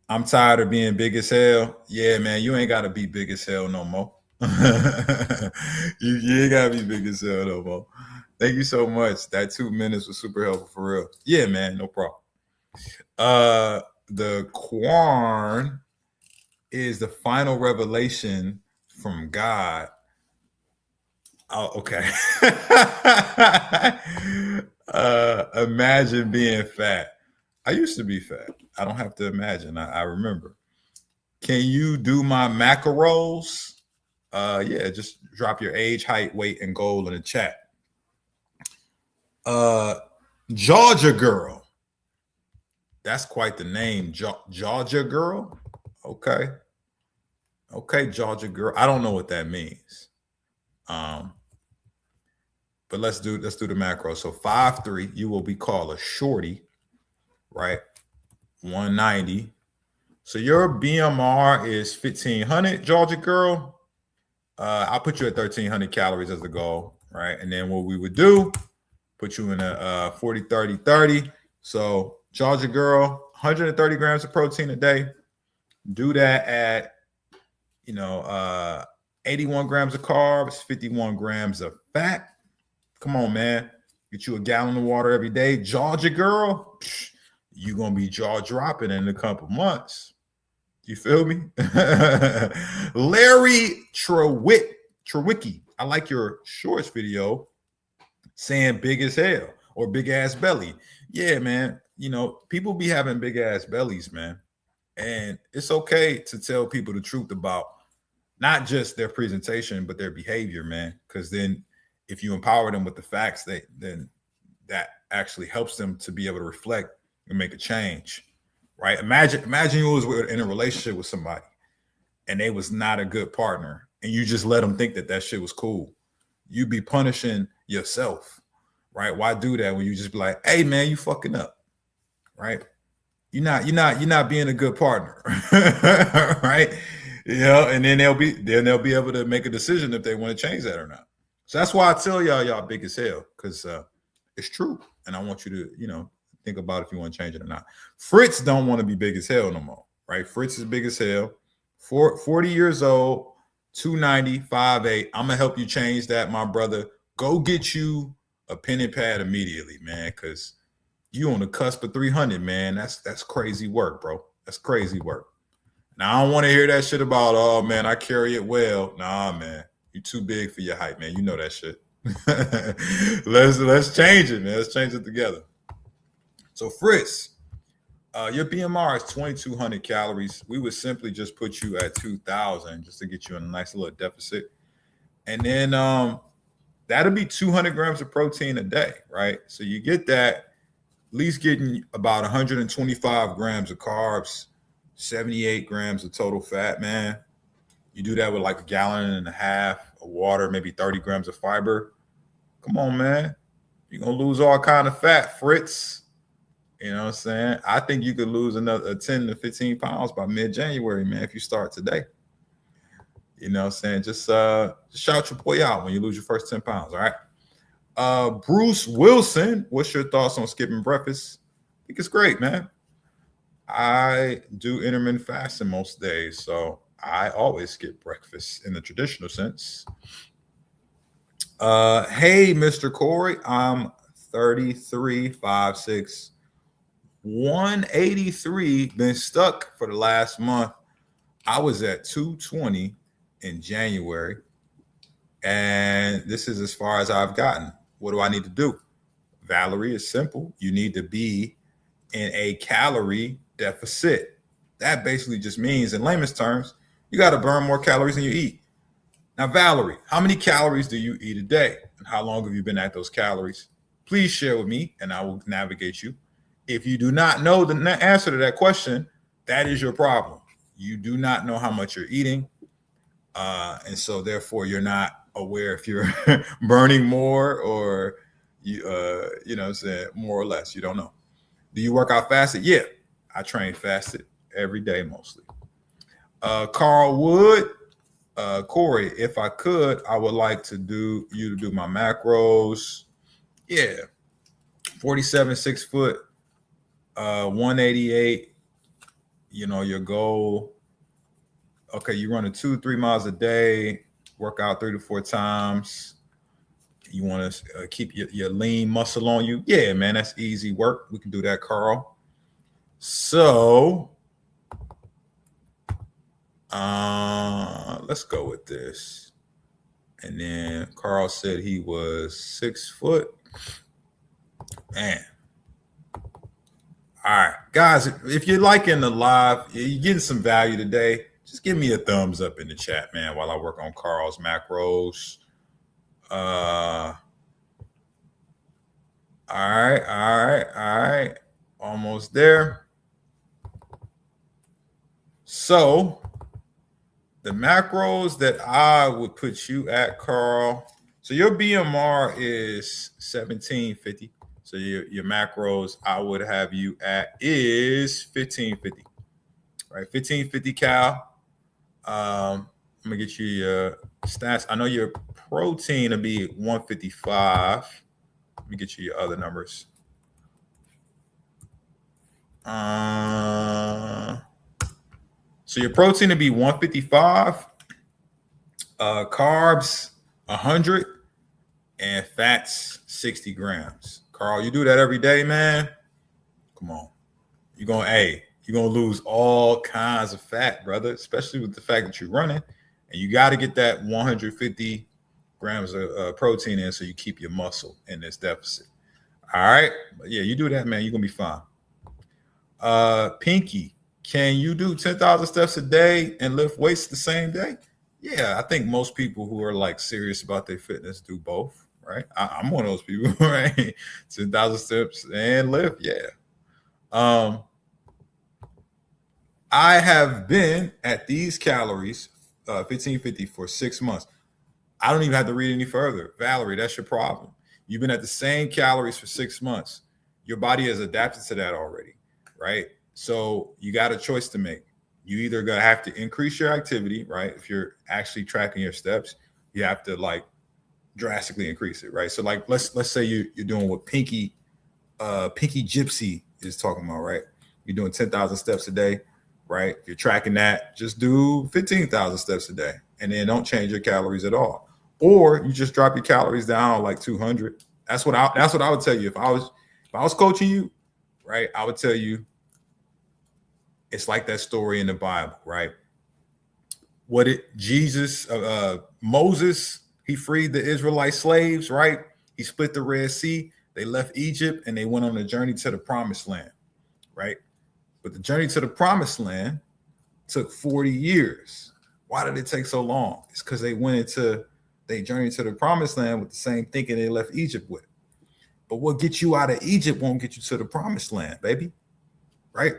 I'm tired of being big as hell. Yeah, man, you ain't got to be big as hell no more. you ain't got to be big as hell no more. Thank you so much. That 2 minutes was super helpful for real. Yeah, man, no problem. The Quran is the final revelation from God. Oh, okay. Imagine being fat. I used to be fat. I don't have to imagine. I remember. Can you do my macros? Yeah, just drop your age, height, weight, and goal in the chat. Georgia girl. That's quite the name. Georgia girl. Okay. Okay, Georgia girl. I don't know what that means. But let's do the macro. So 5'3", you will be called a shorty, right? 190. So your BMR is 1500, Georgia girl. I'll put you at 1300 calories as the goal, right? And then what we would do, put you in a 40-30-30. So Georgia girl, 130 grams of protein a day. Do that at 81 grams of carbs, 51 grams of fat. Come on, man. Get you a gallon of water every day. Georgia girl, you're going to be jaw dropping in a couple months. You feel me? Larry Trewicki. I like your shorts video saying big as hell or big ass belly. Yeah, man. You know, people be having big ass bellies, man. And it's okay to tell people the truth about not just their presentation, but their behavior, man. Because then if you empower them with the facts, then that actually helps them to be able to reflect and make a change. Right? Imagine you was in a relationship with somebody and they was not a good partner, and you just let them think that shit was cool. You'd be punishing yourself, right? Why do that when you just be like, hey man, you fucking up, right? You're not being a good partner, right? You know, and then they'll be able to make a decision if they want to change that or not. So that's why I tell y'all big as hell, because it's true, and I want you to think about if you want to change it or not. Fritz don't want to be big as hell no more, right? Fritz is big as hell, 40 years old, 290, 5'8". I'm gonna help you change that, my brother. Go get you a pen and pad immediately, man, because you on the cusp of 300, man. That's crazy work, bro. That's crazy work. Now I don't want to hear that shit about, oh man, I carry it well. Nah, man, you too big for your height, man. You know that shit. Let's change it, man. Let's change it together. So Fritz, your BMR is 2,200 calories. We would simply just put you at 2,000 just to get you in a nice little deficit. And then that'll be 200 grams of protein a day, right? So you get that, at least getting about 125 grams of carbs, 78 grams of total fat, man. You do that with like 1.5 gallons of water, maybe 30 grams of fiber. Come on, man. You're going to lose all kind of fat, Fritz. You know what I'm saying? I think you could lose another 10 to 15 pounds by mid-January, man, if you start today. You know what I'm saying? Just shout your boy out when you lose your first 10 pounds, all right? Bruce Wilson, what's your thoughts on skipping breakfast? I think it's great, man. I do intermittent fasting most days, so I always skip breakfast in the traditional sense. Hey, Mr. Corey, I'm 33, 5'6", 183, been stuck for the last month. I was at 220 in January, and this is as far as I've gotten. What do I need to do? Valerie, it's simple. You need to be in a calorie deficit. That basically just means, in layman's terms, you got to burn more calories than you eat. Now, Valerie, how many calories do you eat a day? And how long have you been at those calories? Please share with me, and I will navigate you. If you do not know the answer to that question, that is your problem. You do not know how much you're eating. And so therefore you're not aware if you're burning more or you know what I'm saying, more or less. You don't know. Do you work out fasted? Yeah, I train fasted every day mostly. Carl Wood, Corey, if I could, I would like to do my macros. Yeah, 47, 6 foot, 188. You know, your goal. Okay, you run 2-3 miles a day, work out 3 to 4 times. You want to keep your lean muscle on you. Yeah, man, that's easy work. We can do that, Carl. So let's go with this. And then Carl said he was 6 foot. Man. All right, guys, if you're liking the live, you're getting some value today, just give me a thumbs up in the chat, man, while I work on Carl's macros. All right. Almost there. So the macros that I would put you at, Carl. So your BMR is 1750. So your macros I would have you at is 1550. Right, 1550 cal. I'm gonna get you your stats. I know your protein will be 155. Let me get you your other numbers. So your protein will be 155. Carbs 100. and fats 60 grams. Carl, you do that every day, man. Come on. You're gonna lose all kinds of fat, brother, especially with the fact that you're running. And you got to get that 150 grams of protein in so you keep your muscle in this deficit. All right. But yeah, you do that, man. You're gonna be fine. Pinky, can you do 10,000 steps a day and lift weights the same day? Yeah, I think most people who are like serious about their fitness do both, right? I'm one of those people, right? 10,000 steps and lift, yeah. I have been at these calories, 1550 for 6 months. I don't even have to read any further. Valerie, that's your problem. You've been at the same calories for 6 months. Your body has adapted to that already, right? So you got a choice to make. You either gonna have to increase your activity, right? If you're actually tracking your steps, you have to like drastically increase it, right? So like let's say you're doing what Pinky Gypsy is talking about, right? You're doing 10,000 steps a day, right? If you're tracking that, just do 15,000 steps a day, and then don't change your calories at all. Or you just drop your calories down like 200. That's what I would tell you if I was coaching you, right? I would tell you it's like that story in the Bible, right? Moses, he freed the Israelite slaves, right? He split the Red Sea. They left Egypt and they went on a journey to the promised land, right? But the journey to the promised land took 40 years. Why did it take so long? It's because they journeyed to the promised land with the same thinking they left Egypt with. But what gets you out of Egypt won't get you to the promised land, baby. Right?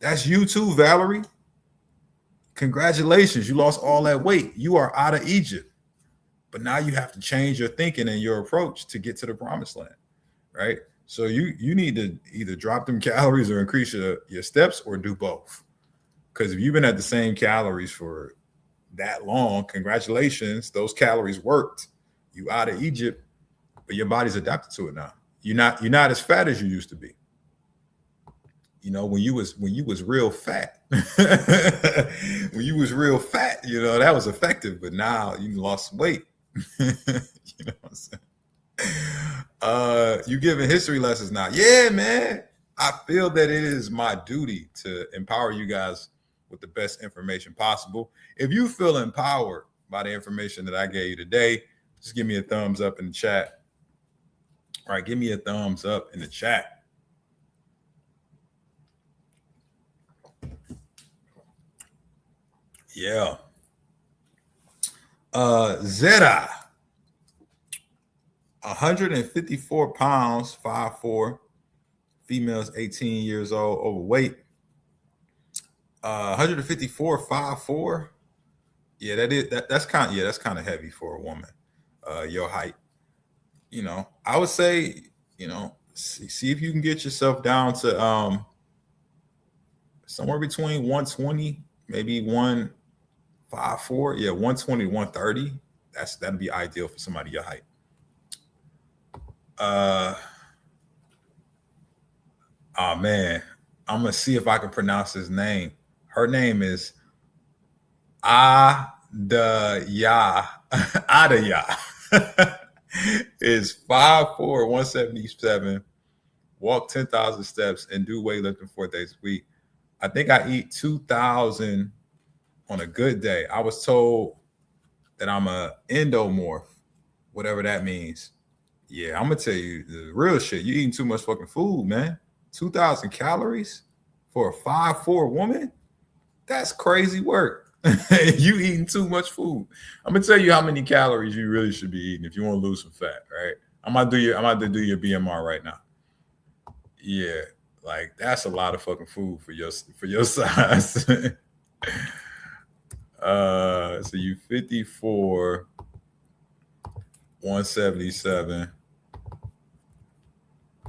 That's you too, Valerie. Congratulations. You lost all that weight. You are out of Egypt. But now you have to change your thinking and your approach to get to the promised land. Right? So you need to either drop them calories or increase your steps or do both. Because if you've been at the same calories for that long, congratulations, those calories worked. You out of Egypt, but your body's adapted to it now. You're not as fat as you used to be. You know, when you was real fat, when you was real fat, you know, that was effective, but now you lost weight. You know what I'm saying? You giving history lessons now. Yeah, man. I feel that it is my duty to empower you guys with the best information possible. If you feel empowered by the information that I gave you today, just give me a thumbs up in the chat. All right, give me a thumbs up in the chat. Yeah. Zeta, 154 pounds, 5'4", females 18 years old, overweight. 154, 5'4". Yeah, that's kind of heavy for a woman. Your height. You know, I would say, you know, see if you can get yourself down to somewhere between 120, maybe 154. Yeah, 120, 130. That'd be ideal for somebody your height. Oh man, I'm gonna see if I can pronounce his name. Her name is Adaya. Adaya is 5'4", 177. Walk 10,000 steps and do weightlifting 4 days a week. I think I eat 2,000 on a good day. I was told that I'm a endomorph, whatever that means. Yeah, I'm gonna tell you the real shit. You eating too much fucking food, man. 2,000 calories for a 5'4" woman? That's crazy work. You eating too much food. I'm gonna tell you how many calories you really should be eating if you want to lose some fat, right? I'm about to do your BMR right now. Yeah, like that's a lot of fucking food for your size. So you 54, 177,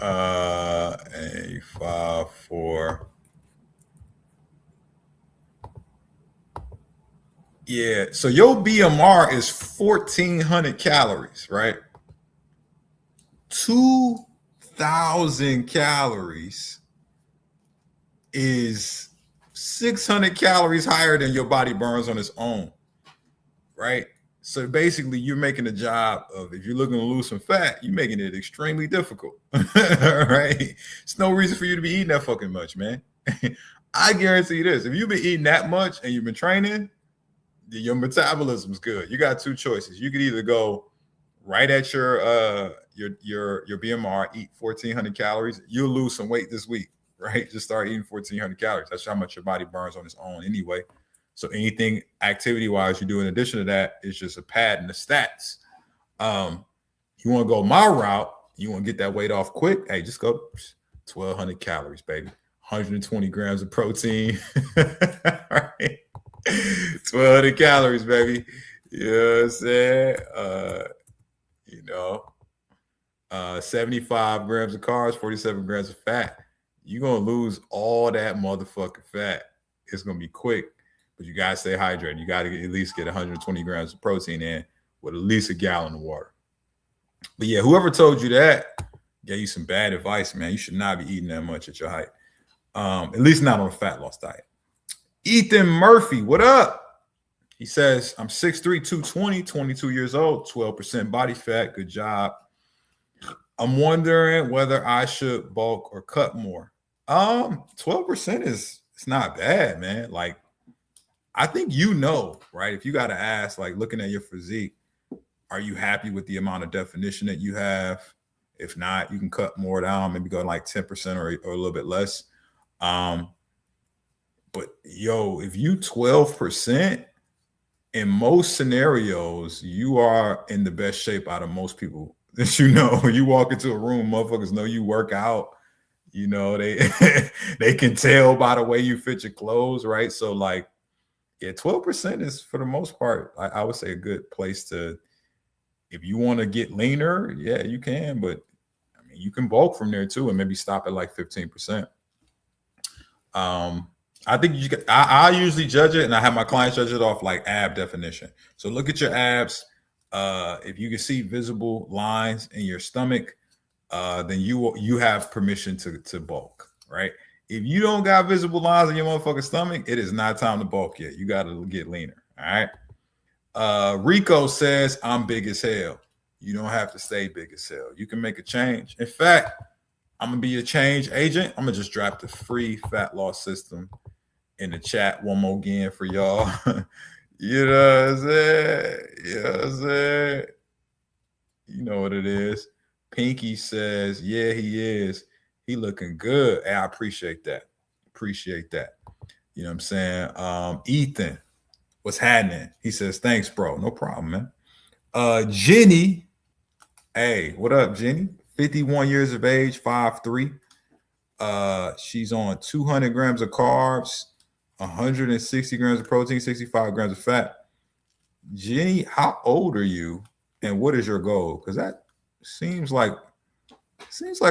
and you 5'4". Yeah, so your BMR is 1,400 calories, right? 2,000 calories is 600 calories higher than your body burns on its own, right? So basically, you're making the job of, if you're looking to lose some fat, you're making it extremely difficult. Right? It's no reason for you to be eating that fucking much, man. I guarantee you this: if you've been eating that much and you've been training, your metabolism's good. You got two choices. You could either go right at your BMR, eat 1,400 calories. You'll lose some weight this week, right? Just start eating 1,400 calories. That's how much your body burns on its own anyway. So anything activity wise you do in addition to that is just a pad in the stats. You want to go my route, you want to get that weight off quick. Hey, just go 1,200 calories, baby. 120 grams of protein. Right? 1,200 calories, baby. You know what I'm saying? 75 grams of carbs, 47 grams of fat. You're going to lose all that motherfucking fat. It's going to be quick, but you got to stay hydrated. You got to at least get 120 grams of protein in with at least a gallon of water. But yeah, whoever told you that gave you some bad advice, man. You should not be eating that much at your height. At least not on a fat loss diet. Ethan Murphy, what up? He says, I'm 6'3", 220, 22 years old, 12% body fat. Good job. I'm wondering whether I should bulk or cut more. 12% it's not bad, man. Like, I think right? If you got to ask, like, looking at your physique, are you happy with the amount of definition that you have? If not, you can cut more down, maybe go like 10% or a little bit less. But if you 12%, in most scenarios, you are in the best shape out of most people that you know. You walk into a room, motherfuckers know you work out. They can tell by the way you fit your clothes, right? So like, yeah, 12% is for the most part, I would say, a good place to, if you want to get leaner, yeah, you can, but I mean, you can bulk from there too and maybe stop at like 15%. I think I usually judge it, and I have my clients judge it off like ab definition. So look at your abs. If you can see visible lines in your stomach, then you have permission to bulk, right? If you don't got visible lines in your motherfucking stomach, it is not time to bulk yet. You got to get leaner, all right? Rico says, I'm big as hell. You don't have to stay big as hell. You can make a change. In fact, I'm going to be a change agent. I'm going to just drop the free fat loss system in the chat one more again for y'all. You know what I'm saying? You know what I'm saying? You know what it is. Pinky says, yeah, he is. He looking good. Hey, I appreciate that. Appreciate that. You know what I'm saying? Ethan, what's happening? He says, thanks, bro. No problem, man. Jenny. Hey, what up, Jenny? 51 years of age, 5'3". She's on 200 grams of carbs, 160 grams of protein, 65 grams of fat. Jenny, how old are you and what is your goal? Because that seems like a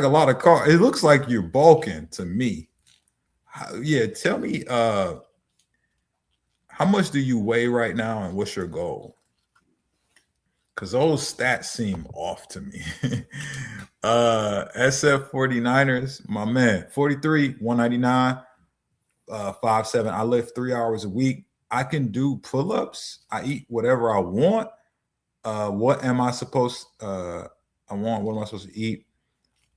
lot of carbs. It looks like you're bulking to me. Tell me, how much do you weigh right now and what's your goal? Because those stats seem off to me. SF 49ers, my man, 43, 199, 5'7". I lift 3 hours a week. I can do pull-ups. I eat whatever I want. What am I supposed to eat?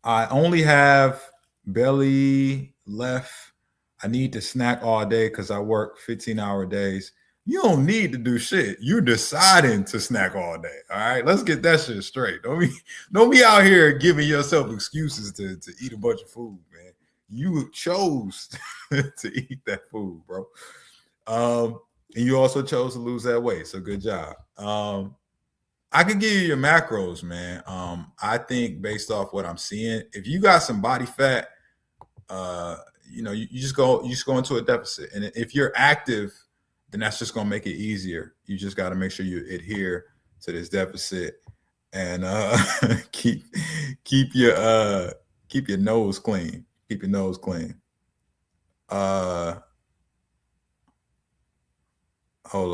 I only have belly left. I need to snack all day because I work 15-hour days. You don't need to do shit. You're deciding to snack all day. All right, let's get that shit straight. Don't be out here giving yourself excuses to eat a bunch of food, man. You chose to eat that food, bro. And you also chose to lose that weight. So good job. I can give you your macros, man. I think based off what I'm seeing, if you got some body fat, you just go into a deficit. And if you're active, then that's just gonna make it easier. You just got to make sure you adhere to this deficit and keep your nose clean. Keep your nose clean. Hold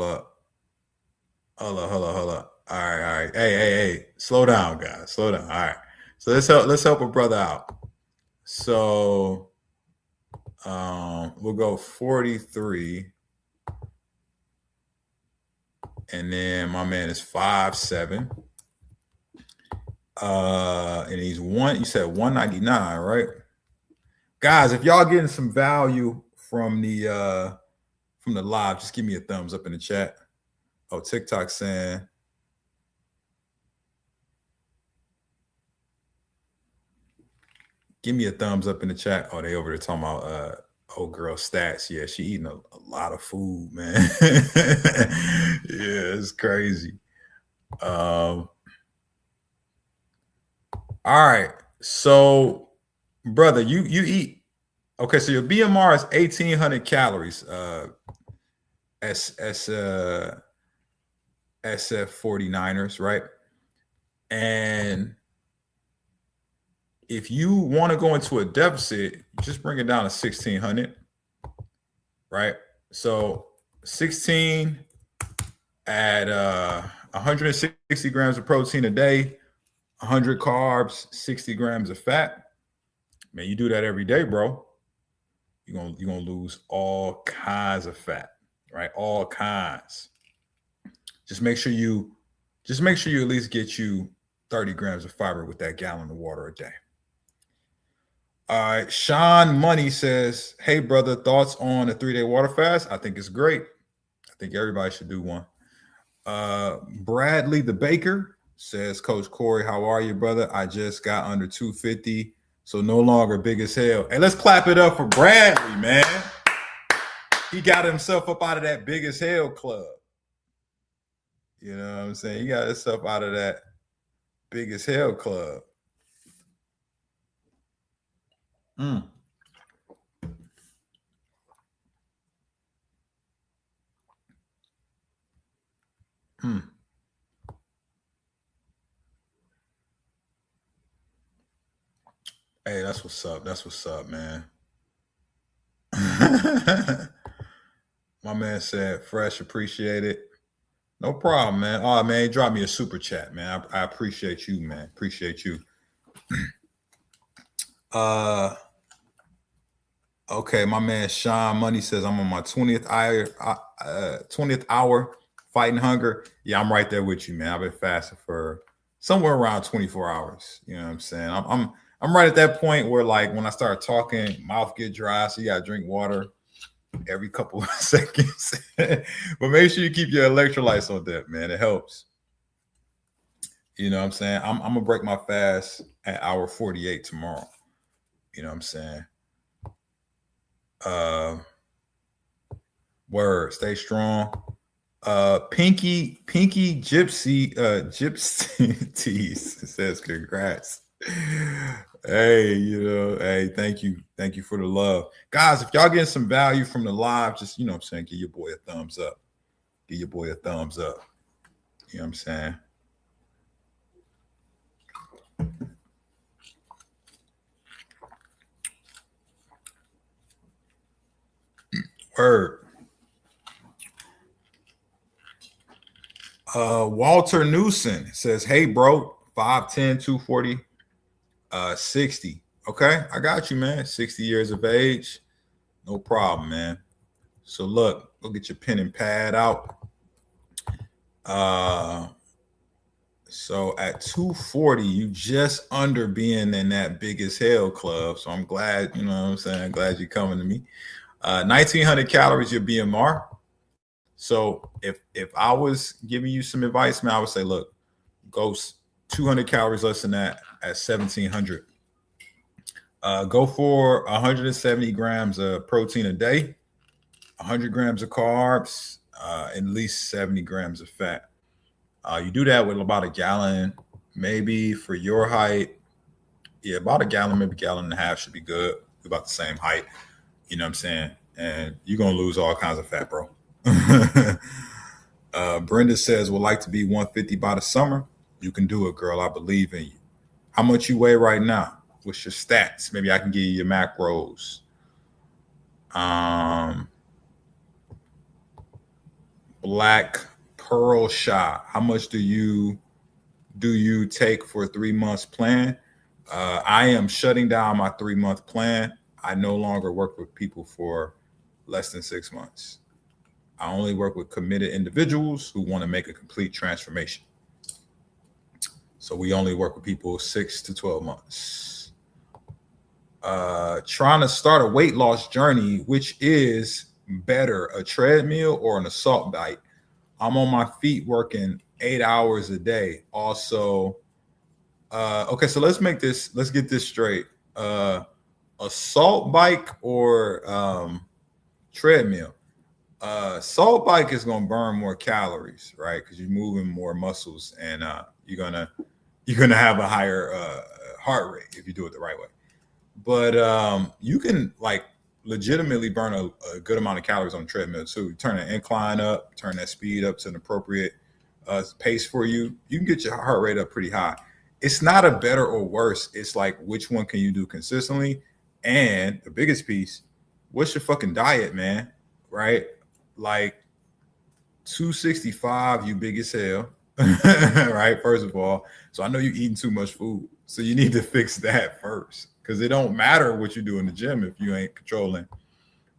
up. All right. Hey. Slow down, guys. Slow down. All right. So let's help a brother out. So we'll go 43. And then my man is 5'7". And he's you said 199, right? Guys, if y'all getting some value from the live, just give me a thumbs up in the chat. Oh, TikTok saying, give me a thumbs up in the chat. Oh, they over there talking about old girl stats. Yeah, she eating a lot of food, man. Yeah, it's crazy. All right. So, brother, you eat. Okay, so your BMR is 1,800 calories. SF 49ers, right? And if you want to go into a deficit, just bring it down to 1,600, right? So 16 at 160 grams of protein a day, 100 carbs, 60 grams of fat. Man, you do that every day, bro. You're gonna lose all kinds of fat, right? All kinds. Just make sure you at least get you 30 grams of fiber with that gallon of water a day. All right. Sean Money says, hey, brother, thoughts on a 3-day water fast? I think it's great. I think everybody should do one. Bradley the Baker says, Coach Corey, how are you, brother? I just got under 250, so no longer big as hell. Hey, let's clap it up for Bradley, man. He got himself up out of that big as hell club. You know what I'm saying? He got himself out of that big as hell club. Mm. Hmm. Hey, that's what's up. That's what's up, man. My man said, fresh, appreciate it. No problem, man. Oh, man, drop me a super chat, man. I appreciate you, man. Appreciate you. Okay, my man Sean Money says I'm on my 20th hour fighting hunger. Yeah, I'm right there with you, man. I've been fasting for somewhere around 24 hours. You know what I'm saying? I'm right at that point where, like, when I start talking, mouth get dry, so you gotta drink water every couple of seconds. But make sure you keep your electrolytes on that, man. It helps. You know what I'm saying? I'm gonna break my fast at hour 48 tomorrow. You know what I'm saying? Word, stay strong. Pinky Gypsy says congrats. Hey, hey, thank you for the love, guys. If y'all getting some value from the live, just, you know what I'm saying, give your boy a thumbs up. Give your boy a thumbs up. You know what I'm saying? Word. Walter Newson says, hey, bro, 5'10", 240, 60. Okay, I got you, man. 60 years of age. No problem, man. So look, go get your pen and pad out. So at 240, you just under being in that big as hell club. So I'm glad, you know what I'm saying? Glad you're coming to me. 1,900 calories, your BMR. So if I was giving you some advice, man, I would say, look, go 200 calories less than that at 1,700. Go for 170 grams of protein a day, 100 grams of carbs, at least 70 grams of fat. You do that with about a gallon, maybe for your height. Yeah, about a gallon, maybe a gallon and a half should be good. About the same height. You know what I'm saying? And you're going to lose all kinds of fat, bro. Brenda says, would like to be 150 by the summer. You can do it, girl. I believe in you. How much you weigh right now? What's your stats? Maybe I can give you your macros. Black Pearl Shot. How much do you take for a 3 months plan? I am shutting down my 3-month plan. I no longer work with people for less than 6 months. I only work with committed individuals who want to make a complete transformation. So we only work with people 6 to 12 months. Trying to start a weight loss journey, which is better, a treadmill or an assault bike? I'm on my feet working 8 hours a day. Also, okay, so let's get this straight. Assault bike or treadmill? Assault bike is gonna burn more calories, right? Because you're moving more muscles, and you're gonna have a higher heart rate if you do it the right way. But you can like legitimately burn a good amount of calories on a treadmill too. You turn the incline up, turn that speed up to an appropriate pace for you. You can get your heart rate up pretty high. It's not a better or worse. It's like which one can you do consistently, and the biggest piece, what's your fucking diet, man? Right? Like 265, you big as hell. Right, first of all, so I know you're eating too much food, so you need to fix that first, because it don't matter what you do in the gym if you ain't controlling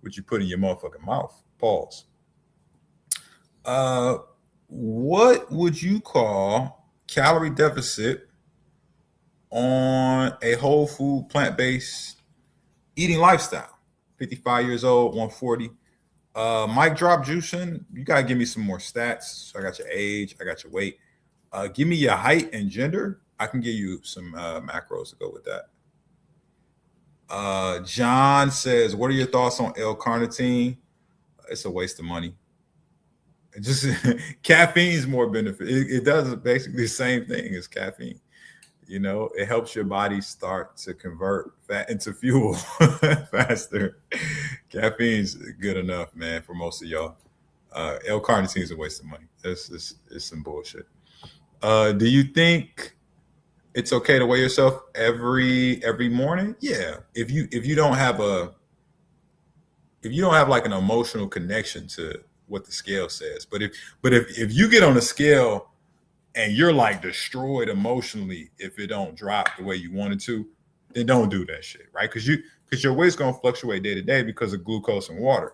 what you put in your motherfucking mouth. Pause. What would you call calorie deficit on a whole food plant-based eating lifestyle? 55 years old, 140. Mic drop juicing, you gotta give me some more stats. So I got your age, I got your weight. Give me your height and gender. I can give you some macros to go with that. John says, what are your thoughts on L-carnitine? It's a waste of money. Just caffeine is more benefit. It does basically the same thing as caffeine. You know, it helps your body start to convert fat into fuel faster. Caffeine's good enough, man, for most of y'all. L-carnitine is a waste of money. It's some bullshit. Do you think it's okay to weigh yourself every morning? Yeah. If you don't have like an emotional connection to what the scale says, but if you get on a scale and you're like destroyed emotionally if it don't drop the way you want it to, then don't do that shit, right? Because your weight's gonna fluctuate day to day because of glucose and water.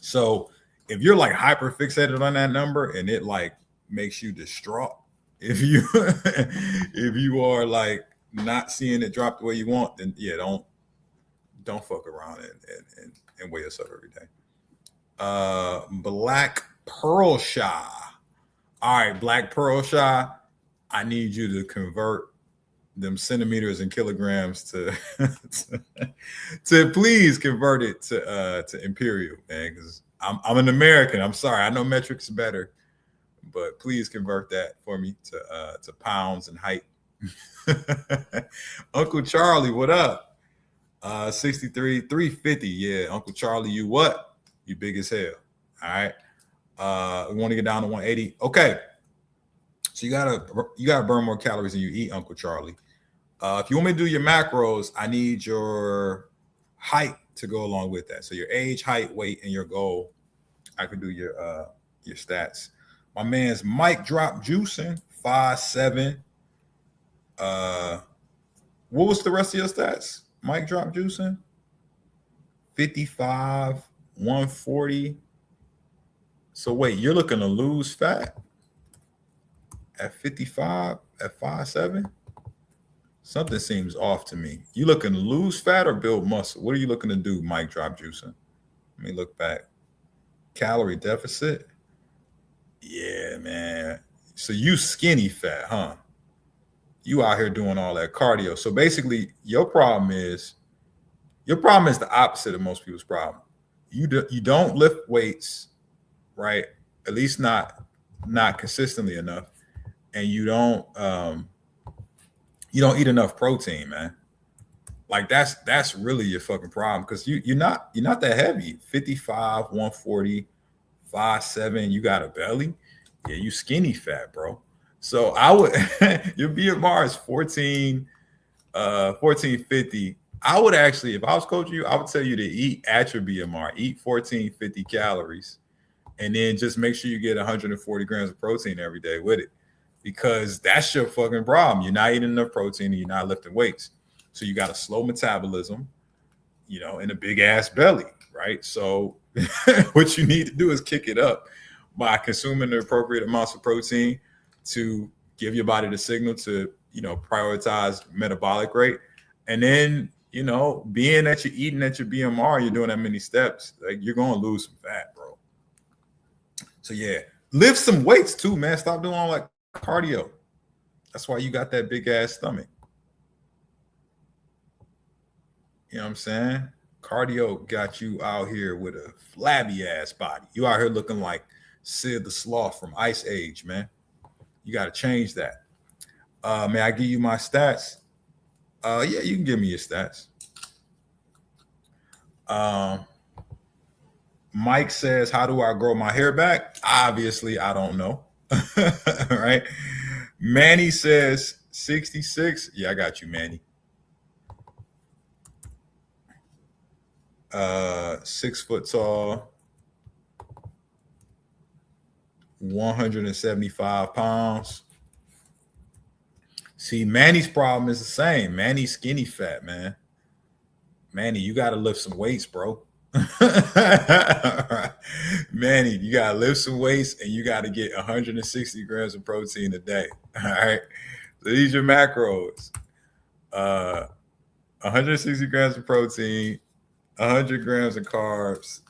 So if you're like hyper fixated on that number and it like makes you distraught, if you are like not seeing it drop the way you want, then yeah, don't fuck around and weigh yourself every day. Black Pearl Shy. All right, Black Pearl Shy, I need you to convert them centimeters and kilograms to please convert it to imperial, man, because I'm an American. I'm sorry, I know metrics better, but please convert that for me to pounds and height. Uncle Charlie, what up? 63, 350. Yeah, Uncle Charlie, you what? You big as hell. All right. We want to get down to 180. Okay. So you gotta burn more calories than you eat, Uncle Charlie. If you want me to do your macros, I need your height to go along with that. So your age, height, weight, and your goal. I can do your stats. My man's Mic Drop Juicing, 5'7". What was the rest of your stats? Mic Drop Juicing, 55, 140. So wait, you're looking to lose fat at 55, at 5'7"? Something seems off to me. You looking to lose fat or build muscle? What are you looking to do, Mic Drop Juicing? Let me look back. Calorie deficit. Yeah, man. So you skinny fat, huh? You out here doing all that cardio. So basically, your problem is the opposite of most people's problem. You don't lift weights, right? At least not consistently enough, and you don't eat enough protein, man. Like that's really your fucking problem, because you're not that heavy. 55, 140, 5'7", you got a belly. Yeah, you skinny fat, bro. So I would your BMR is 1450. I would actually, if I was coaching you, I would tell you to eat at your BMR, eat 1450 calories, and then just make sure you get 140 grams of protein every day with it, because that's your fucking problem. You're not eating enough protein and you're not lifting weights. So you got a slow metabolism, and a big ass belly, right? So what you need to do is kick it up by consuming the appropriate amounts of protein to give your body the signal to, prioritize metabolic rate. And then, being that you're eating at your BMR, you're doing that many steps, like you're going to lose some fat, bro. So yeah, lift some weights too, man. Stop doing all like cardio. That's why you got that big ass stomach. You know what I'm saying? Cardio got you out here with a flabby ass body. You out here looking like Sid the Sloth from Ice Age, man. You got to change that. May I give you my stats? Yeah, you can give me your stats. Mike says, how do I grow my hair back? Obviously, I don't know. Right? Manny says 66. Yeah, I got you, Manny. 6 foot tall, 175 pounds. See, Manny's problem is the same. Manny's skinny fat, man. Manny, you got to lift some weights, bro. Manny, you got to lift some weights and you got to get 160 grams of protein a day. All right. So these are macros. 160 grams of protein, 100 grams of carbs,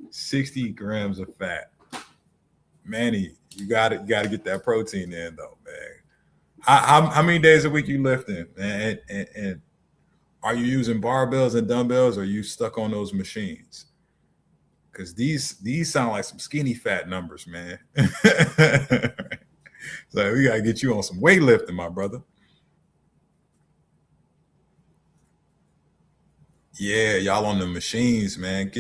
60 grams of fat. Manny, you got to get that protein in though, man. How many days a week you lifting, man? And are you using barbells and dumbbells, or are you stuck on those machines? Because these sound like some skinny fat numbers, man. So we gotta get you on some weightlifting, my brother. Yeah, y'all on the machines, man.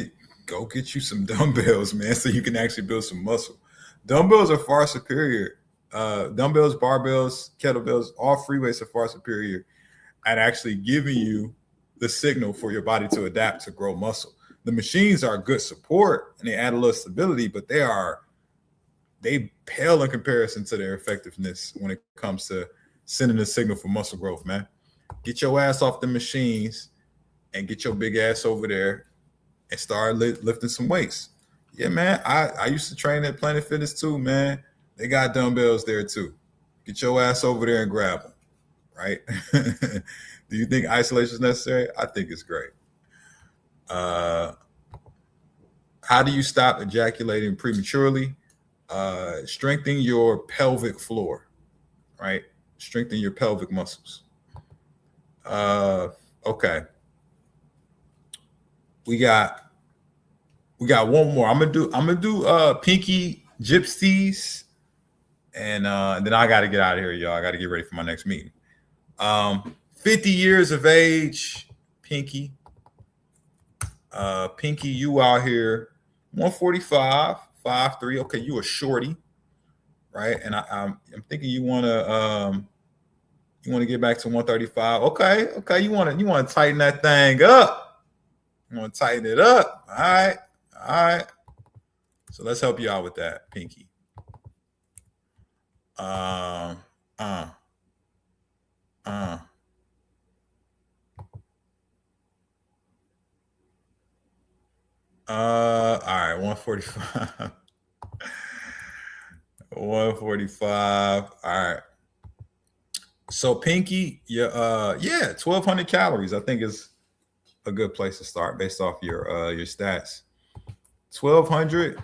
Go get you some dumbbells, man, so you can actually build some muscle. Dumbbells are far superior. Dumbbells, barbells, kettlebells, all free weights are far superior at actually giving you the signal for your body to adapt to grow muscle. The machines are good support and they add a little stability, but they pale in comparison to their effectiveness when it comes to sending a signal for muscle growth, man. Get your ass off the machines and get your big ass over there and start lifting some weights. Yeah, man. I used to train at Planet Fitness too, man. They got dumbbells there too. Get your ass over there and grab them, right? Do you think isolation is necessary? I think it's great. How do you stop ejaculating prematurely? Strengthen your pelvic floor, right? Strengthen your pelvic muscles. Okay. We got one more. I'm gonna do Pinky Gypsies, and then I got to get out of here, y'all. I got to get ready for my next meeting. 50 years of age, Pinky. Pinky, you out here, 145, 5'3". Okay, you a shorty, right? And I'm thinking you wanna get back to 135. Okay, you wanna tighten that thing up. You want to tighten it up. All right. So let's help you out with that, Pinky. All right, 145. 145. All right. So Pinky, yeah, 1,200 calories, I think is a good place to start based off your stats. 1,200,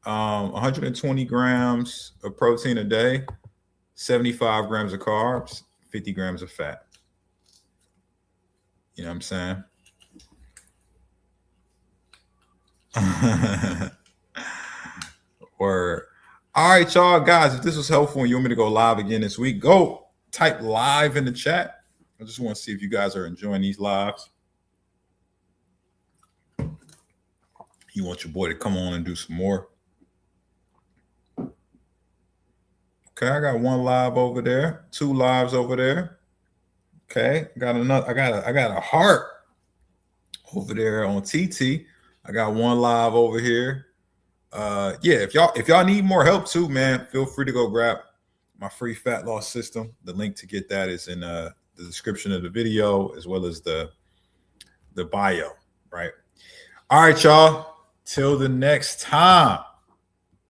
120 grams of protein a day, 75 grams of carbs, 50 grams of fat. You know what I'm saying? Word. All right, y'all guys, if this was helpful and you want me to go live again this week, go type live in the chat. I just want to see if you guys are enjoying these lives. You want your boy to come on and do some more. Okay, I got one live over there, 2 lives over there. Okay, got another. I got a heart over there on TT. I got one live over here. Yeah, if y'all need more help too, man, feel free to go grab my free fat loss system. The link to get that is in the description of the video as well as the bio, right? All right, y'all. Till the next time.